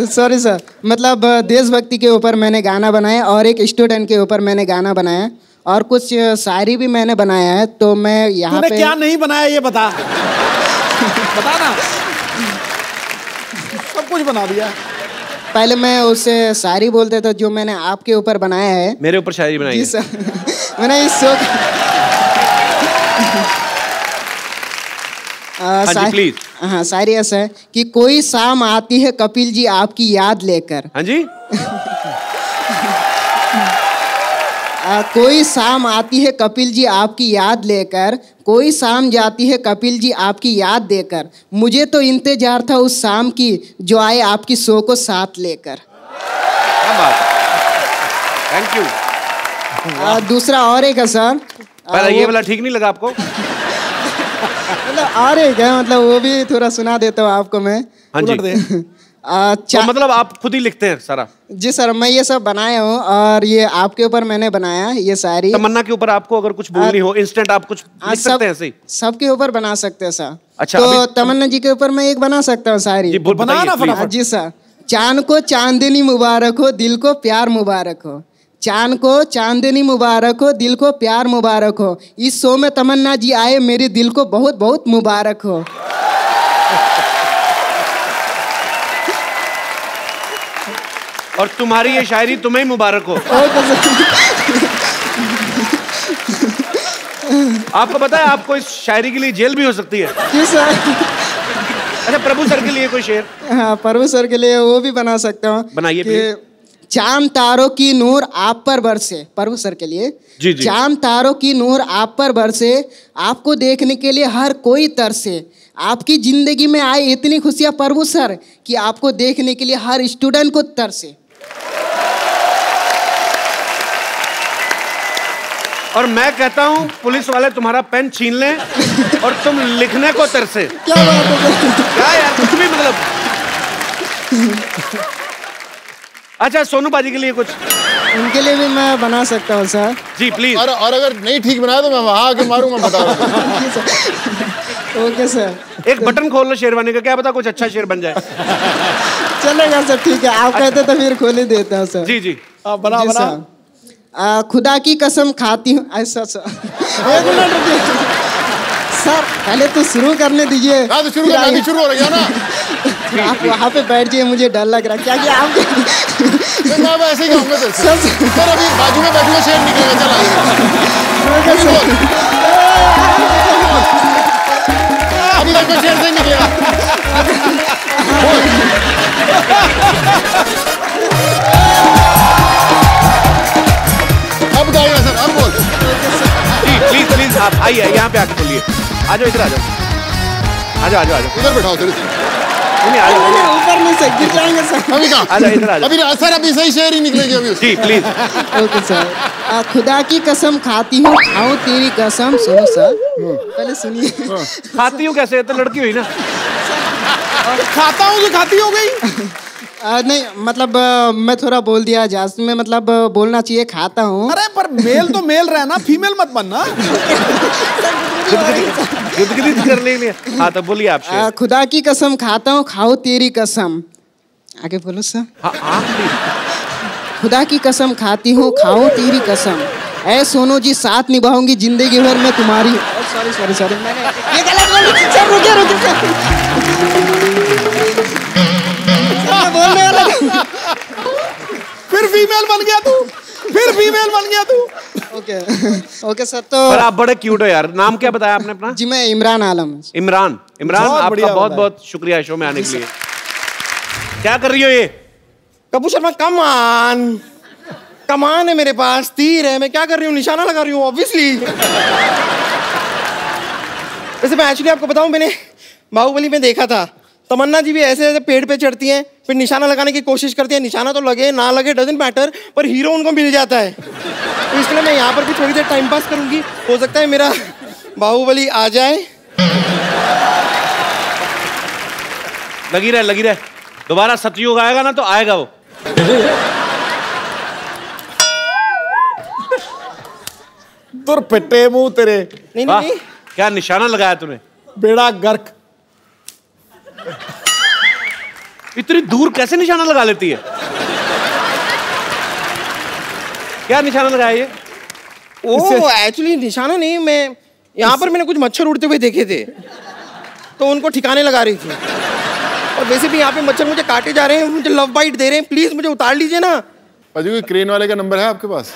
सॉरी सर, मतलब देशभक्ति के ऊपर मैंने गाना बनाया और एक स्टूडेंट के ऊपर मैंने गाना बनाया और कुछ शायरी भी मैंने बनाया है। तो मैं यहाँ पे क्या नहीं बनाया ये बता। बता ना। सब कुछ बना दिया। पहले मैं उससे शायरी बोलते तो जो मैंने आपके ऊपर बनाया है। मेरे ऊपर शायरी बनाई? जी सर। मैंने इस शो प्लीज। हाँ, शायरी ऐसा है कि कोई शाम आती है कपिल जी आपकी याद लेकर। हाँ जी। कोई शाम आती है कपिल जी आपकी याद लेकर, कोई शाम जाती है कपिल जी आपकी याद देकर, मुझे तो इंतजार था उस शाम की जो आए आपकी शो को साथ लेकर। क्या बात है, थैंक यू। दूसरा और एक है सर। ये वाला ठीक नहीं लगा आपको? मतलब और एक है, मतलब वो भी थोड़ा सुना देता हूँ आपको मैं। हाँ जी। तो मतलब आप खुद ही लिखते हैं सारा? जी सर, मैं ये सब बनाया हूँ और ये आपके ऊपर मैंने बनाया ये सारी। तमन्ना के ऊपर आपको अगर कुछ बोलनी हो इंस्टेंट आप कुछ लिख सकते हैं ऐसे ही? सबके ऊपर बना सकते हैं सर। अच्छा, तो तमन्ना जी के ऊपर मैं एक बना सकता हूँ सारी। बनाना फटाफट। जी सर। चांद को चांदनी मुबारक हो, दिल को प्यार मुबारक हो। चांद को चांदनी मुबारक हो, दिल को प्यार मुबारक हो। इस शो में तमन्ना जी आए, मेरे दिल को बहुत बहुत मुबारक हो। और तुम्हारी ये शायरी तुम्हें ही मुबारक हो। आपको पता है आपको इस शायरी के लिए जेल भी हो सकती है। जी सर। अच्छा, प्रभु सर के लिए कोई शेर? हाँ, प्रभु सर के लिए वो भी बना सकता हूँ। बनाइए प्लीज। चांद तारों की नूर आप पर बरसे, प्रभु सर के लिए। जी जी। चांद तारों की नूर आप पर बरसे, आपको देखने के लिए हर कोई तरसे। आपकी जिंदगी में आए इतनी खुशियां प्रभु सर कि आपको देखने के लिए हर स्टूडेंट को तरसे। और मैं कहता हूँ पुलिस वाले तुम्हारा पेन छीन लें और तुम लिखने को तरसे। क्या बात है? क्या यार, कुछ भी मतलब। अच्छा, सोनू बाजी के लिए कुछ? उनके लिए भी मैं बना सकता हूँ सर। Ji please. और अगर नहीं ठीक बनाया तो मैं वहां आके मारूंगा, बता रहा हूं। Okay sir. एक बटन खोल लो शेरवानी का, क्या पता कुछ अच्छा शेर बन जाए। चलेगा सर, ठीक है, आप कहते तो फिर खोल ही देता हूँ सर। जी जी बना जी बना। सर। खुदा की कसम खाती हूँ, ऐसा सर। एक मिनट रुकिए सर, पहले तो शुरू करने दीजिए। हाँ तो शुरू कर, शुरू हो रही है ना। आप वहाँ पे बैठ जाइए, मुझे डर लग रहा है। क्या आप मैं ऐसे ही कहूँगा तो सर अभी बाजू में बैठूंगा, शेर निकलेगा। चला अभी तक शेर से निकलेगा। अब बताइए सर, अब बोल। प्लीज प्लीज आप आइए, यहाँ पे आके बोलिए। आ जाओ इधर, आ जाओ, आ जाओ, आ जाओ, इधर बैठाओ सर। ऊपर नहीं से गिर जाएंगे सर। अभी कहाँ? आ जाओ इधर, आ जाओ। अभी सर अभी सही शेर ही निकलेगी अभी। जी प्लीज। Okay sir. खुदा की कसम खाती हूँ, खाऊं तेरी कसम। सुनो सर, पहले सुनिए। खाती हूँ कैसे, तो लड़की हुई ना। खाता हूँ तो खाती हो गई। नहीं मतलब मैं थोड़ा बोल दिया जास्त में, मतलब बोलना चाहिए खाता हूँ। अरे पर मेल तो मेल रहना, फीमेल मत बनना। युद्ध कर लेंगे। हाँ तो बोलिए आप शेर। खुदा की कसम खाता हूँ, खाओ तेरी कसम। आगे बोलो सर। हाँ आप खुदा की कसम खाती हूँ, खाओ तेरी कसम। ऐ सोनू जी, साथ निभाऊंगी जिंदगी भर मैं तुम्हारी। सॉरी सॉरी सॉरी, मैंने ये गलत बोल दिया सर। रुकिए रुकिए सर, बोलने वाला। फिर फीमेल बन गया तू, फिर फीमेल बन गया तू। Okay okay sir. तो पर आप बड़े क्यूट हो यार। नाम क्या बताया आपने अपना? जी मैं इमरान आलम। इमरान। इमरान आपका बहुत बहुत शुक्रिया शो में आने के लिए। क्या कर रही हो ये? कपूर शर्मा, कमान कमान है मेरे पास, तीर है, मैं क्या कर रही हूँ, निशाना लगा रही हूँ ऑब्वियसली। वैसे मैं एक्चुअली आपको बताऊं, मैंने बाहुबली में देखा था, तमन्ना जी भी ऐसे ऐसे पेड़ पे चढ़ती हैं, फिर निशाना लगाने की कोशिश करती है, निशाना तो लगे ना लगे डजंट मैटर, पर हीरो उनको मिल जाता है। तो इसलिए मैं यहाँ पर भी थोड़ी देर टाइम पास करूंगी, हो सकता है मेरा बाहुबली आ जाए। लगी रहे। दोबारा सतयुग आएगा ना तो आएगा वो। तुर पिट्टे मुंह तेरे। नहीं। क्या निशाना लगाया तूने? बेड़ा गर्क। इतनी दूर कैसे निशाना लगा लेती है? क्या निशाना लगाया ये? ओ एक्चुअली निशाना नहीं, मैं यहाँ पर मैंने कुछ मच्छर उड़ते हुए देखे थे, तो उनको ठिकाने लगा रही थी। और वैसे भी यहाँ पे मच्छर मुझे काटे जा रहे हैं, मुझे लव बाइट दे रहे हैं, प्लीज मुझे उतार लीजिए ना। पाजी कोई क्रेन वाले का नंबर है आपके पास?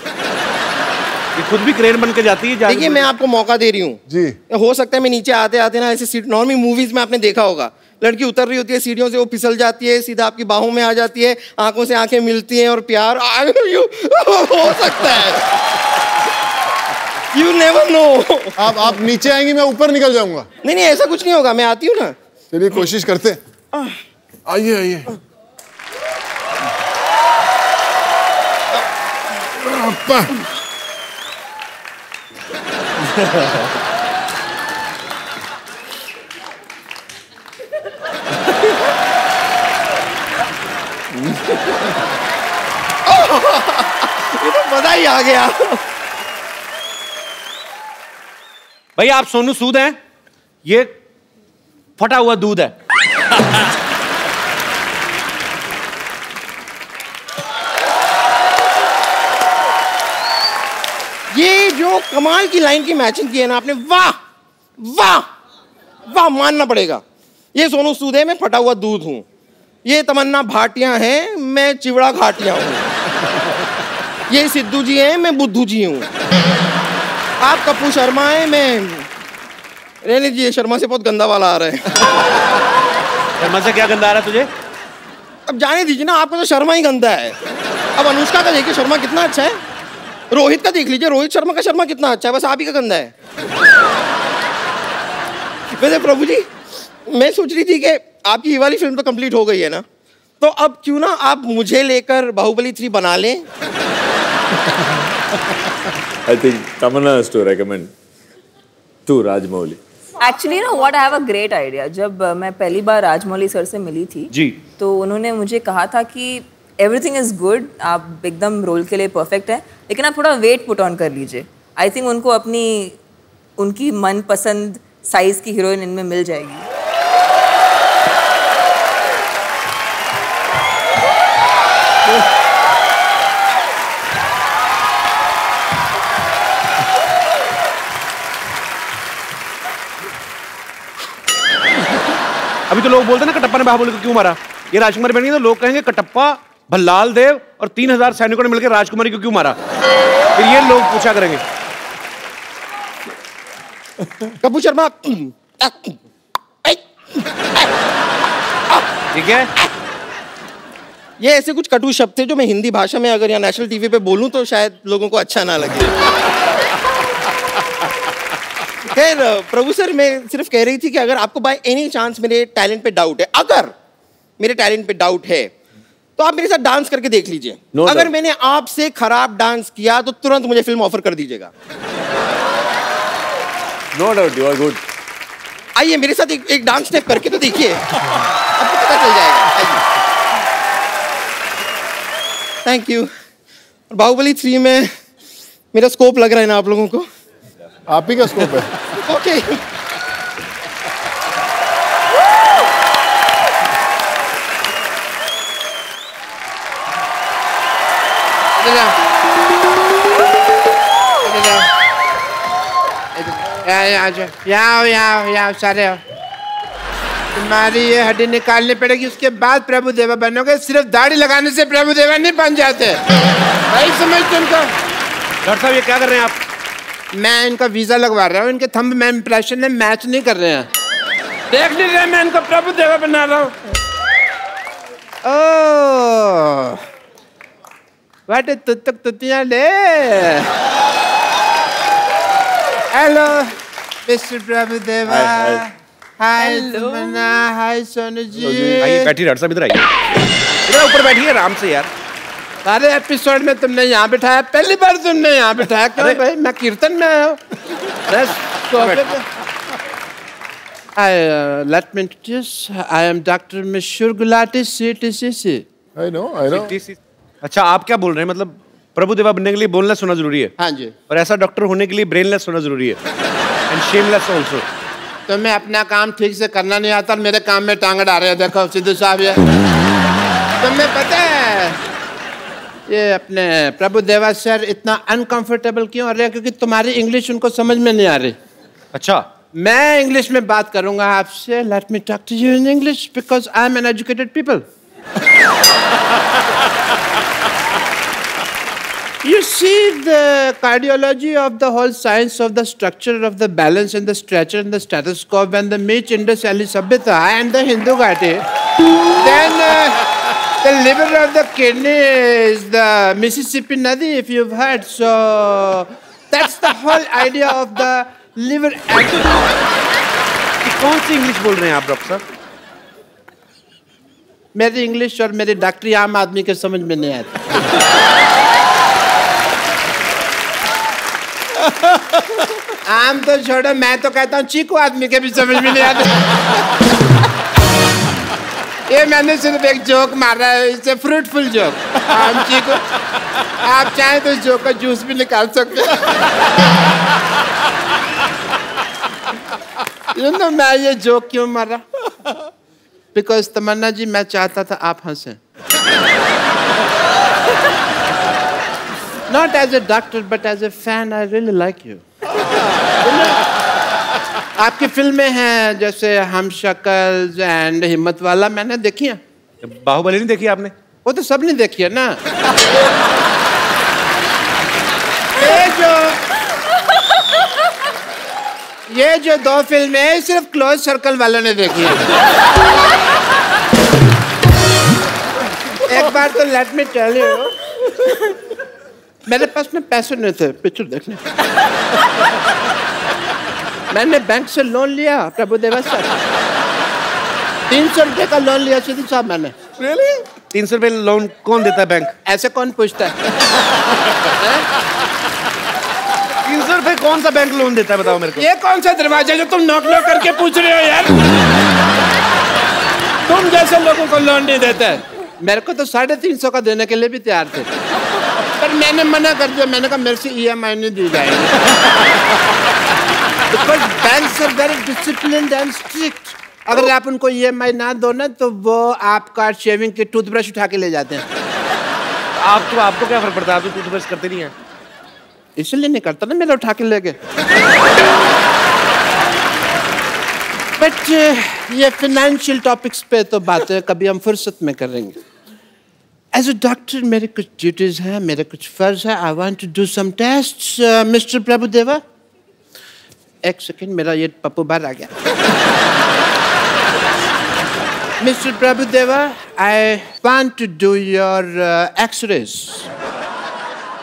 ये खुद भी क्रेन बन के जाती है। देखिए मैं आपको मौका दे रही हूँ जी। हो सकता है मैं नीचे आते आते ना, ऐसे सीट नॉर्मल मूवीज में आपने देखा होगा, लड़की उतर रही होती है सीढ़ियों से, वो फिसल जाती है, सीधा आपकी बाहों में आ जाती है, आंखों से आंखें मिलती हैं और प्यार हो सकता है। You never know। आप नीचे आएंगी, मैं ऊपर निकल जाऊंगा। नहीं ऐसा कुछ नहीं होगा, मैं आती हूँ ना। चलिए कोशिश करते हैं। आइए आइए। ये तो मजा ही आ गया। भैया आप सोनू सूद हैं, ये फटा हुआ दूध है। ये जो कमाल की लाइन की मैचिंग की है ना आपने, वाह वाह वाह, मानना पड़ेगा। ये सोनू सूद है, मैं फटा हुआ दूध हूं। ये तमन्ना भाटिया है, मैं चिवड़ा घाटिया हूं। ये सिद्धू जी हैं, मैं बुद्धू जी हूं। आप कपूर शर्मा हैं, मैं रहने दीजिए, शर्मा से बहुत गंदा वाला आ रहा है। शर्मा से क्या गंदा आ रहा है तुझे? अब जाने दीजिए ना, आपको तो शर्मा ही गंदा है। अब अनुष्का का देखिए शर्मा कितना अच्छा है, रोहित का देख लीजिए, रोहित शर्मा का शर्मा कितना अच्छा है, बस आप ही का गंदा है। वैसे प्रभु जी, मैं सोच रही थी कि आपकी ये वाली फिल्म तो कंप्लीट हो गई है ना, तो अब क्यों ना आप मुझे लेकर बाहुबली 3 बना लें। I think Tamanna has to recommend to Rajmouli. Actually, ना what I have a great idea. जब मैं पहली बार राजमौली सर से मिली थी जी, तो उन्होंने मुझे कहा था कि एवरीथिंग इज गुड, आप एकदम रोल के लिए परफेक्ट है, लेकिन आप थोड़ा वेट पुट ऑन कर लीजिए. आई थिंक उनको उनकी मनपसंद साइज की हीरोइन इनमें मिल जाएगी. अभी तो लोग बोलते हैं ना कटप्पा ने बाहुबली को क्यों मारा. ये राजकुमारी बन गई तो लोग कहेंगे कटप्पा, भल्लाल देव और 3000 सैनिकों ने मिलकर राजकुमारी को क्यों मारा. फिर ये लोग पूछा करेंगे. कपूर शर्मा. ठीक है, ये ऐसे कुछ कटु शब्द थे जो मैं हिंदी भाषा में अगर या नेशनल टीवी पे बोलूं तो शायद लोगों को अच्छा ना लगे. खैर प्रभु सर, मैं सिर्फ कह रही थी कि अगर आपको बाय एनी चांस मेरे टैलेंट पे डाउट है, अगर मेरे टैलेंट पे डाउट है, तो आप मेरे साथ डांस करके देख लीजिए. अगर मैंने आपसे खराब डांस किया तो तुरंत मुझे फिल्म ऑफर कर दीजिएगा. No doubt, you are good. आइए मेरे साथ एक डांस स्टेप करके तो देखिए, आपको पता चल जाएगा. Thank you. बाहुबली 3 में मेरा स्कोप लग रहा है ना आप लोगों को? आप ही का स्कोप है. ओके. यहाँ सारे तुम्हारी ये हड्डी निकालनी पड़ेगी, उसके बाद प्रभु देवा बनोगे. सिर्फ दाढ़ी लगाने से प्रभु देवा नहीं बन जाते. भाई समझते उनको. डॉक्टर साहब ये क्या कर रहे हैं आप? मैं इनका वीजा लगवा रहा हूँ. इनके थंब में इंप्रेशन में मैच नहीं कर रहे हैं. देख नहीं रहे मैं इनको प्रभु देवा बना रहा हूँ. ओह वाटे तुतक तुतियाँ ले. हेलो मिस्टर प्रभु देवा. हाय सुमना. हाय सोनू जी. आइए बैठिए डॉक्टर साहब, इधर आइए. इधर ऊपर बैठिए आराम से यार. सारे एपिसोड में तुमने यहाँ बिठाया, पहली बार तुमने यहाँ बिठाया. क्यों भाई? मैं कीर्तन में आया हूँ. Let me introduce. I am Dr. Mishur Gulati, CTCC. I know. अच्छा, आप क्या बोल रहे हैं? मतलब प्रभु देवा बनने के लिए बोनलेस होना जरूरी है? हाँ जी. और ऐसा डॉक्टर होने के लिए ब्रेनलेस होना जरूरी है. And shameless also. तो मैं अपना काम ठीक से करना नहीं आता और मेरे काम में टांग अड़ा रहे हैं. देखो सिद्धू साहब, ये तुम्हें पता है ये अपने प्रभु देवा सर इतना अनकंफर्टेबल क्यों हो रहे हैं? क्योंकि तुम्हारी इंग्लिश उनको समझ में नहीं आ रही. अच्छा, मैं इंग्लिश में बात करूंगा आपसे. Let me talk to you in English because I am an educated people. You see the cardiology of the whole science of the structure of the balance and the stretcher and the stethoscope and the Meech Indus Valley Sabhyata and the Hindu Ghati. Then the liver of the kidney is the Mississippi Nadi, if you've heard. So that's the whole idea of the liver. कौन सी English बोल रहे हैं आप doctor साहब? मेरी English और मेरी डॉक्टरी आम आदमी के समझ में नहीं आती. आम तो छोड़ो, मैं तो कहता हूँ चीकू आदमी के भी समझ में नहीं आते. ये मैंने सिर्फ एक जोक मारा है. It's a fruitful joke. आम चीकू, आप चाहें तो इस जोक का जूस भी निकाल सकते हैं. You know, मैं ये जोक क्यों मारा? बिकॉज तमन्ना जी, मैं चाहता था आप हंसें. Not as a doctor, but as a fan, I really like you. आपकी फिल्में हैं जैसे हम शक्ल एंड हिम्मत वाला, मैंने देखी है. बाहुबली नहीं देखी आपने? वो तो सब ने देखी है ना. ये जो 2 फिल्में हैं सिर्फ क्लोज सर्कल वालों ने देखी है. एक बार तो लेट मी टेल यू, मेरे पास में पैसे नहीं थे पिक्चर देखने. मैंने बैंक से लोन लिया प्रभु देवा सर. 300 रुपए का लोन लिया सिद्धू साहब मैंने. Really? 300 रुपए लोन कौन देता है बैंक? ऐसे कौन पूछता है? 300 रुपए कौन सा बैंक लोन देता है बताओ मेरे को? ये कौन सा दरवाजा जो तुम नॉक नॉक करके पूछ रहे हो यार? तुम जैसे लोगों को लोन नहीं देता है. मेरे को तो 350 का देने के लिए भी तैयार थे, पर मैंने मना कर दिया। मैंने कहा मेरे से EMI नहीं दी जाएगी। Because banks are very disciplined and strict. अगर आप उनको EMI ना दो ना तो वो आपका शेविंग की टूथब्रश उठा के ले जाते हैं। आपको क्या फर्क पड़ता है? आप तो टूथब्रश करते नहीं हैं। इसलिए नहीं करता ना, मेरा उठा के लेके। बट ये फाइनेंशियल टॉपिक्स पे तो बातें कभी हम फुर्सत में करेंगे। एज अ डॉक्टर मेरे कुछ ड्यूटीज हैं, मेरे कुछ फर्ज है। I want to do some tests. Mister Prabhudeva, एक सेकेंड, मेरा ये पप्पू बाहर आ गया। Mr. Prabhudeva, I want to do your X-rays.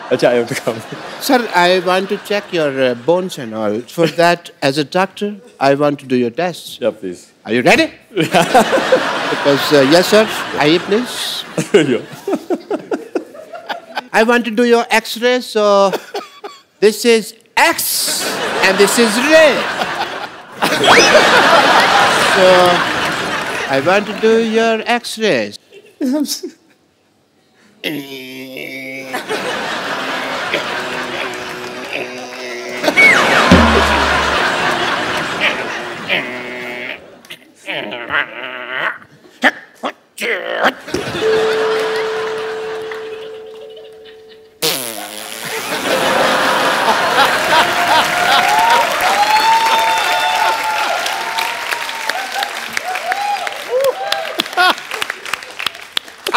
Acha, I have to come. Sir, I want to check your bones and all. For that, as a doctor, I want to do your tests. Yeah, please. Are you ready? Because, yes, sir. Aye, please. I want to do your X-ray, so this is X and this is ray. So, I want to do your X-rays.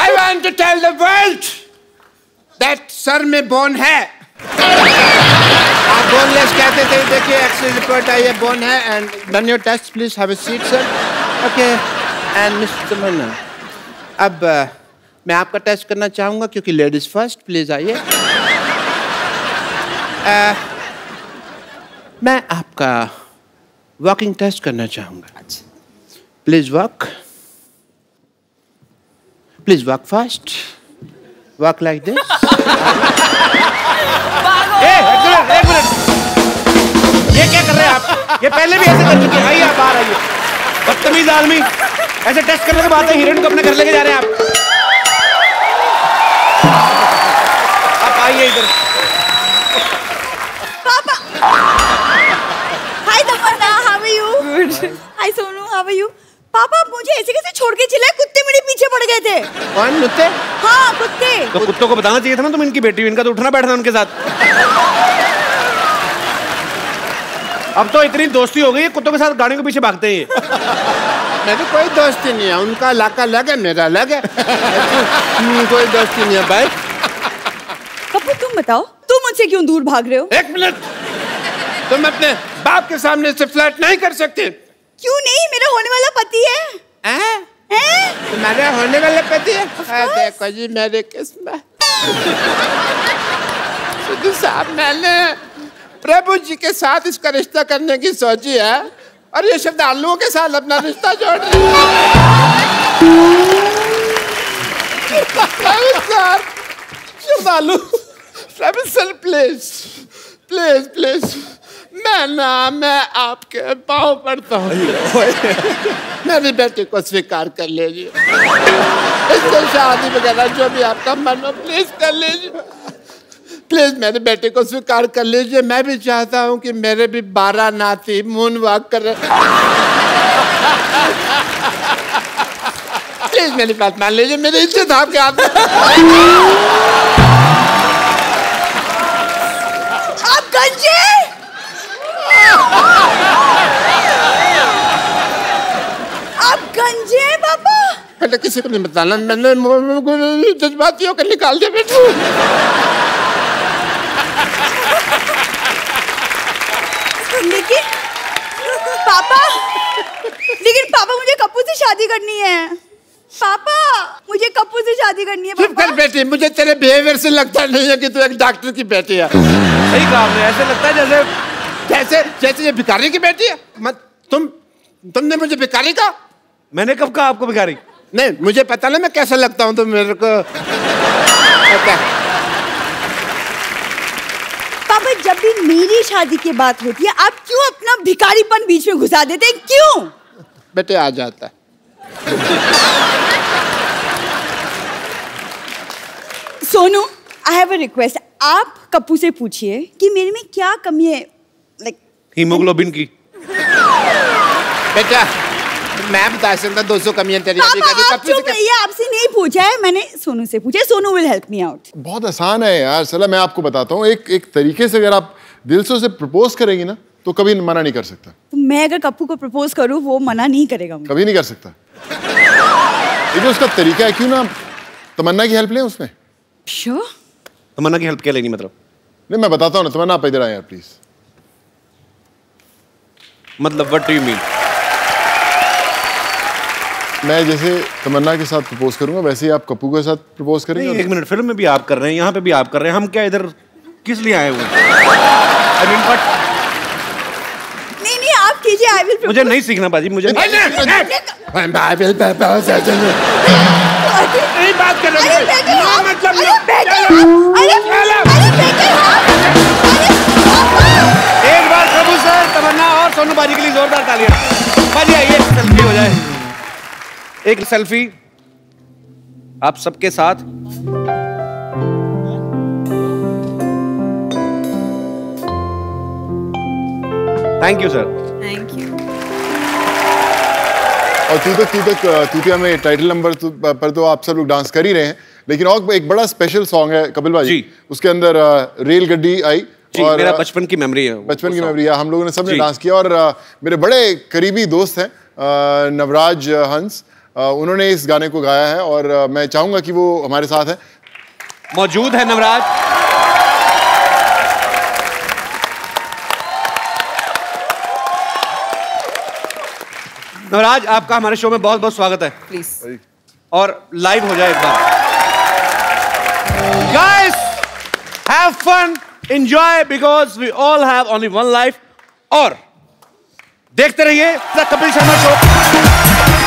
I want to tell the world that sir में bone है। आप boneless कहते थे, देखिए x ray report आई है, बोन है। And done your test, please have a seat sir. Okay, and mister Tamannaah, अब मैं आपका टेस्ट करना चाहूँगा क्योंकि लेडीज फर्स्ट। प्लीज आइए। मैं आपका वॉकिंग टेस्ट करना चाहूँगा। Please walk. Please walk fast. Walk like this. एक मिनट। ये क्या कर रहे हैं आप? ये पहले भी ऐसे कर चुके हैं। आइए आप बाहर आइए। बदतमीज आदमी, ऐसे टेस्ट करने के बाद हीरोइन को अपने घर लेके जा रहे हैं आप आइए इधर। पापा। Hi Tamanna, how are you? Good. Hi Sonu, how are you? पापा, आप मुझे ऐसे कैसे छोड़ के चले? कुत्ते मेरे पीछे पड़ गए थे। कौन कुत्ते? हाँ, कुत्ते। तो कुत्तों को बताना चाहिए था ना तुम इनकी बेटी हो, इनका तो उठना बैठना उनके साथ। अब तो इतनी दोस्ती हो गई है, कुत्तों के साथ गाड़ी के पीछे भागते हैं। मेरी कोई दोस्ती नहीं है, उनका इलाका अलग है, मेरा अलग है। कोई दोस्ती नहीं है भाई। पप्पू तुम बताओ, तुम मुझसे क्यों दूर भाग रहे हो? एक मिनट, तुम अपने बाप के सामने से फ्लर्ट नहीं कर सकते। क्यों नहीं? मेरा होने वाला पति है। तुम्हारे होने वाला पति है? देखो जी, मेरे किस्मत। सिद्धू साहब, मैंने प्रभु जी के साथ इसका रिश्ता करने की सोची है और ये श्रद्धालुओं के साथ अपना रिश्ता जोड़ रही है। श्रद्धालु, प्रभु सर प्लीज प्लीज प्लीज, मैं आपके पाँव पड़ता हूँ। मेरी बेटी को स्वीकार कर लीजिए, इससे शादी वगैरह जो भी आपका मन हो प्लीज कर लीजिए। प्लीज मेरी बेटी को स्वीकार कर लीजिए। मैं भी चाहता हूँ कि मेरे भी 12 नाती मून वॉक करें। प्लीज मेरी बात मान लीजिए, मेरी इज्जत आपके हाथ में। आप गंजे, आप गंजे हैं पापा। पहले किसी को नहीं बताना, मैंने जज्बातियों को निकाल दिया बेटू। लेकिन पापा मुझे कप्पू से शादी करनी है। पापा मुझे कप्पू से शादी करनी है। चुप कर बेटी, मुझे तेरे बिहेवियर से लगता नहीं है कि तू एक डॉक्टर की बेटी है। सही कहा आपने, ऐसे लगता है जैसे ये भिखारी की बेटी है। मत तुमने मुझे भिखारी कहा? मैंने कब कहा आपको भिखारी? नहीं, मुझे पता ना मैं कैसा लगता हूँ, तो मेरे को पता। पापा जब भी मेरी शादी की बात होती है आप क्यों अपना भिखारीपन बीच में घुसा देते हैं? क्यों? बेटे आ जाता है। Sonu, I have a request. आप कप्पू से पूछिए कि मेरे में क्या कमी है, लाइक हीमोग्लोबिन की। बेटा मैं बता सकता 200 कमियां तेरी। आप चुप रहिए, आपसे नहीं पूछा है मैंने, सोनू से पूछा है। Sonu will help me out. बहुत आसान है यार सला, मैं आपको बताता हूँ। एक तरीके से अगर आप दिल से उसे प्रपोज करेंगी ना तो कभी मना नहीं कर सकता। तो मैं अगर कप्पू को प्रपोज करूँ वो मना नहीं करेगा मुझे? कभी नहीं कर सकता। ये जो उसका तरीका है, क्यों ना तमन्ना की हेल्प लें उसमें। श्योर। तमन्ना की हेल्प क्या लेनी मतलब? नहीं मैं बताता हूँ ना, तमन्ना आप इधर आए यार प्लीज। मतलब व्हाट डू यू मीन? मैं जैसे तमन्ना के साथ प्रपोज करूंगा वैसे ही आप कप्पू के साथ प्रपोज करेंगे। एक मिनट, फिल्म में भी आप कर रहे हैं, यहाँ पे भी आप कर रहे हैं, हम क्या इधर किस लिए आए हुए हैं? I mean, but... नहीं आप कीजिए, आई विल। मुझे नहीं सीखना बाजी, मुझे नहीं बात कर रहे हैं। एक बार प्रभु सर, तमन्ना और सोनू बाजी के लिए जोरदार तालियां। बाजी आइए, सेल्फी हो जाए। एक सेल्फी आप सबके साथ। Thank you sir. Thank you. और तूतिया में टाइटल नंबर पर तो आप सब लोग डांस कर ही रहे हैं, लेकिन और एक बड़ा स्पेशल सॉन्ग है कपिल भाई, उसके अंदर रेल गड्डी आई और मेरा बचपन की मेमोरी है। बचपन की मेमोरी है, हम लोगों ने सबने डांस किया। और मेरे बड़े करीबी दोस्त हैं नवराज हंस, उन्होंने इस गाने को गाया है और मैं चाहूंगा कि वो हमारे साथ है, मौजूद है नवराज। नवराज आपका हमारे शो में बहुत बहुत स्वागत है। प्लीज। और लाइव हो जाए एक बार। Guys have fun, enjoy, because we all have only one life. और देखते रहिए द कपिल शर्मा शो।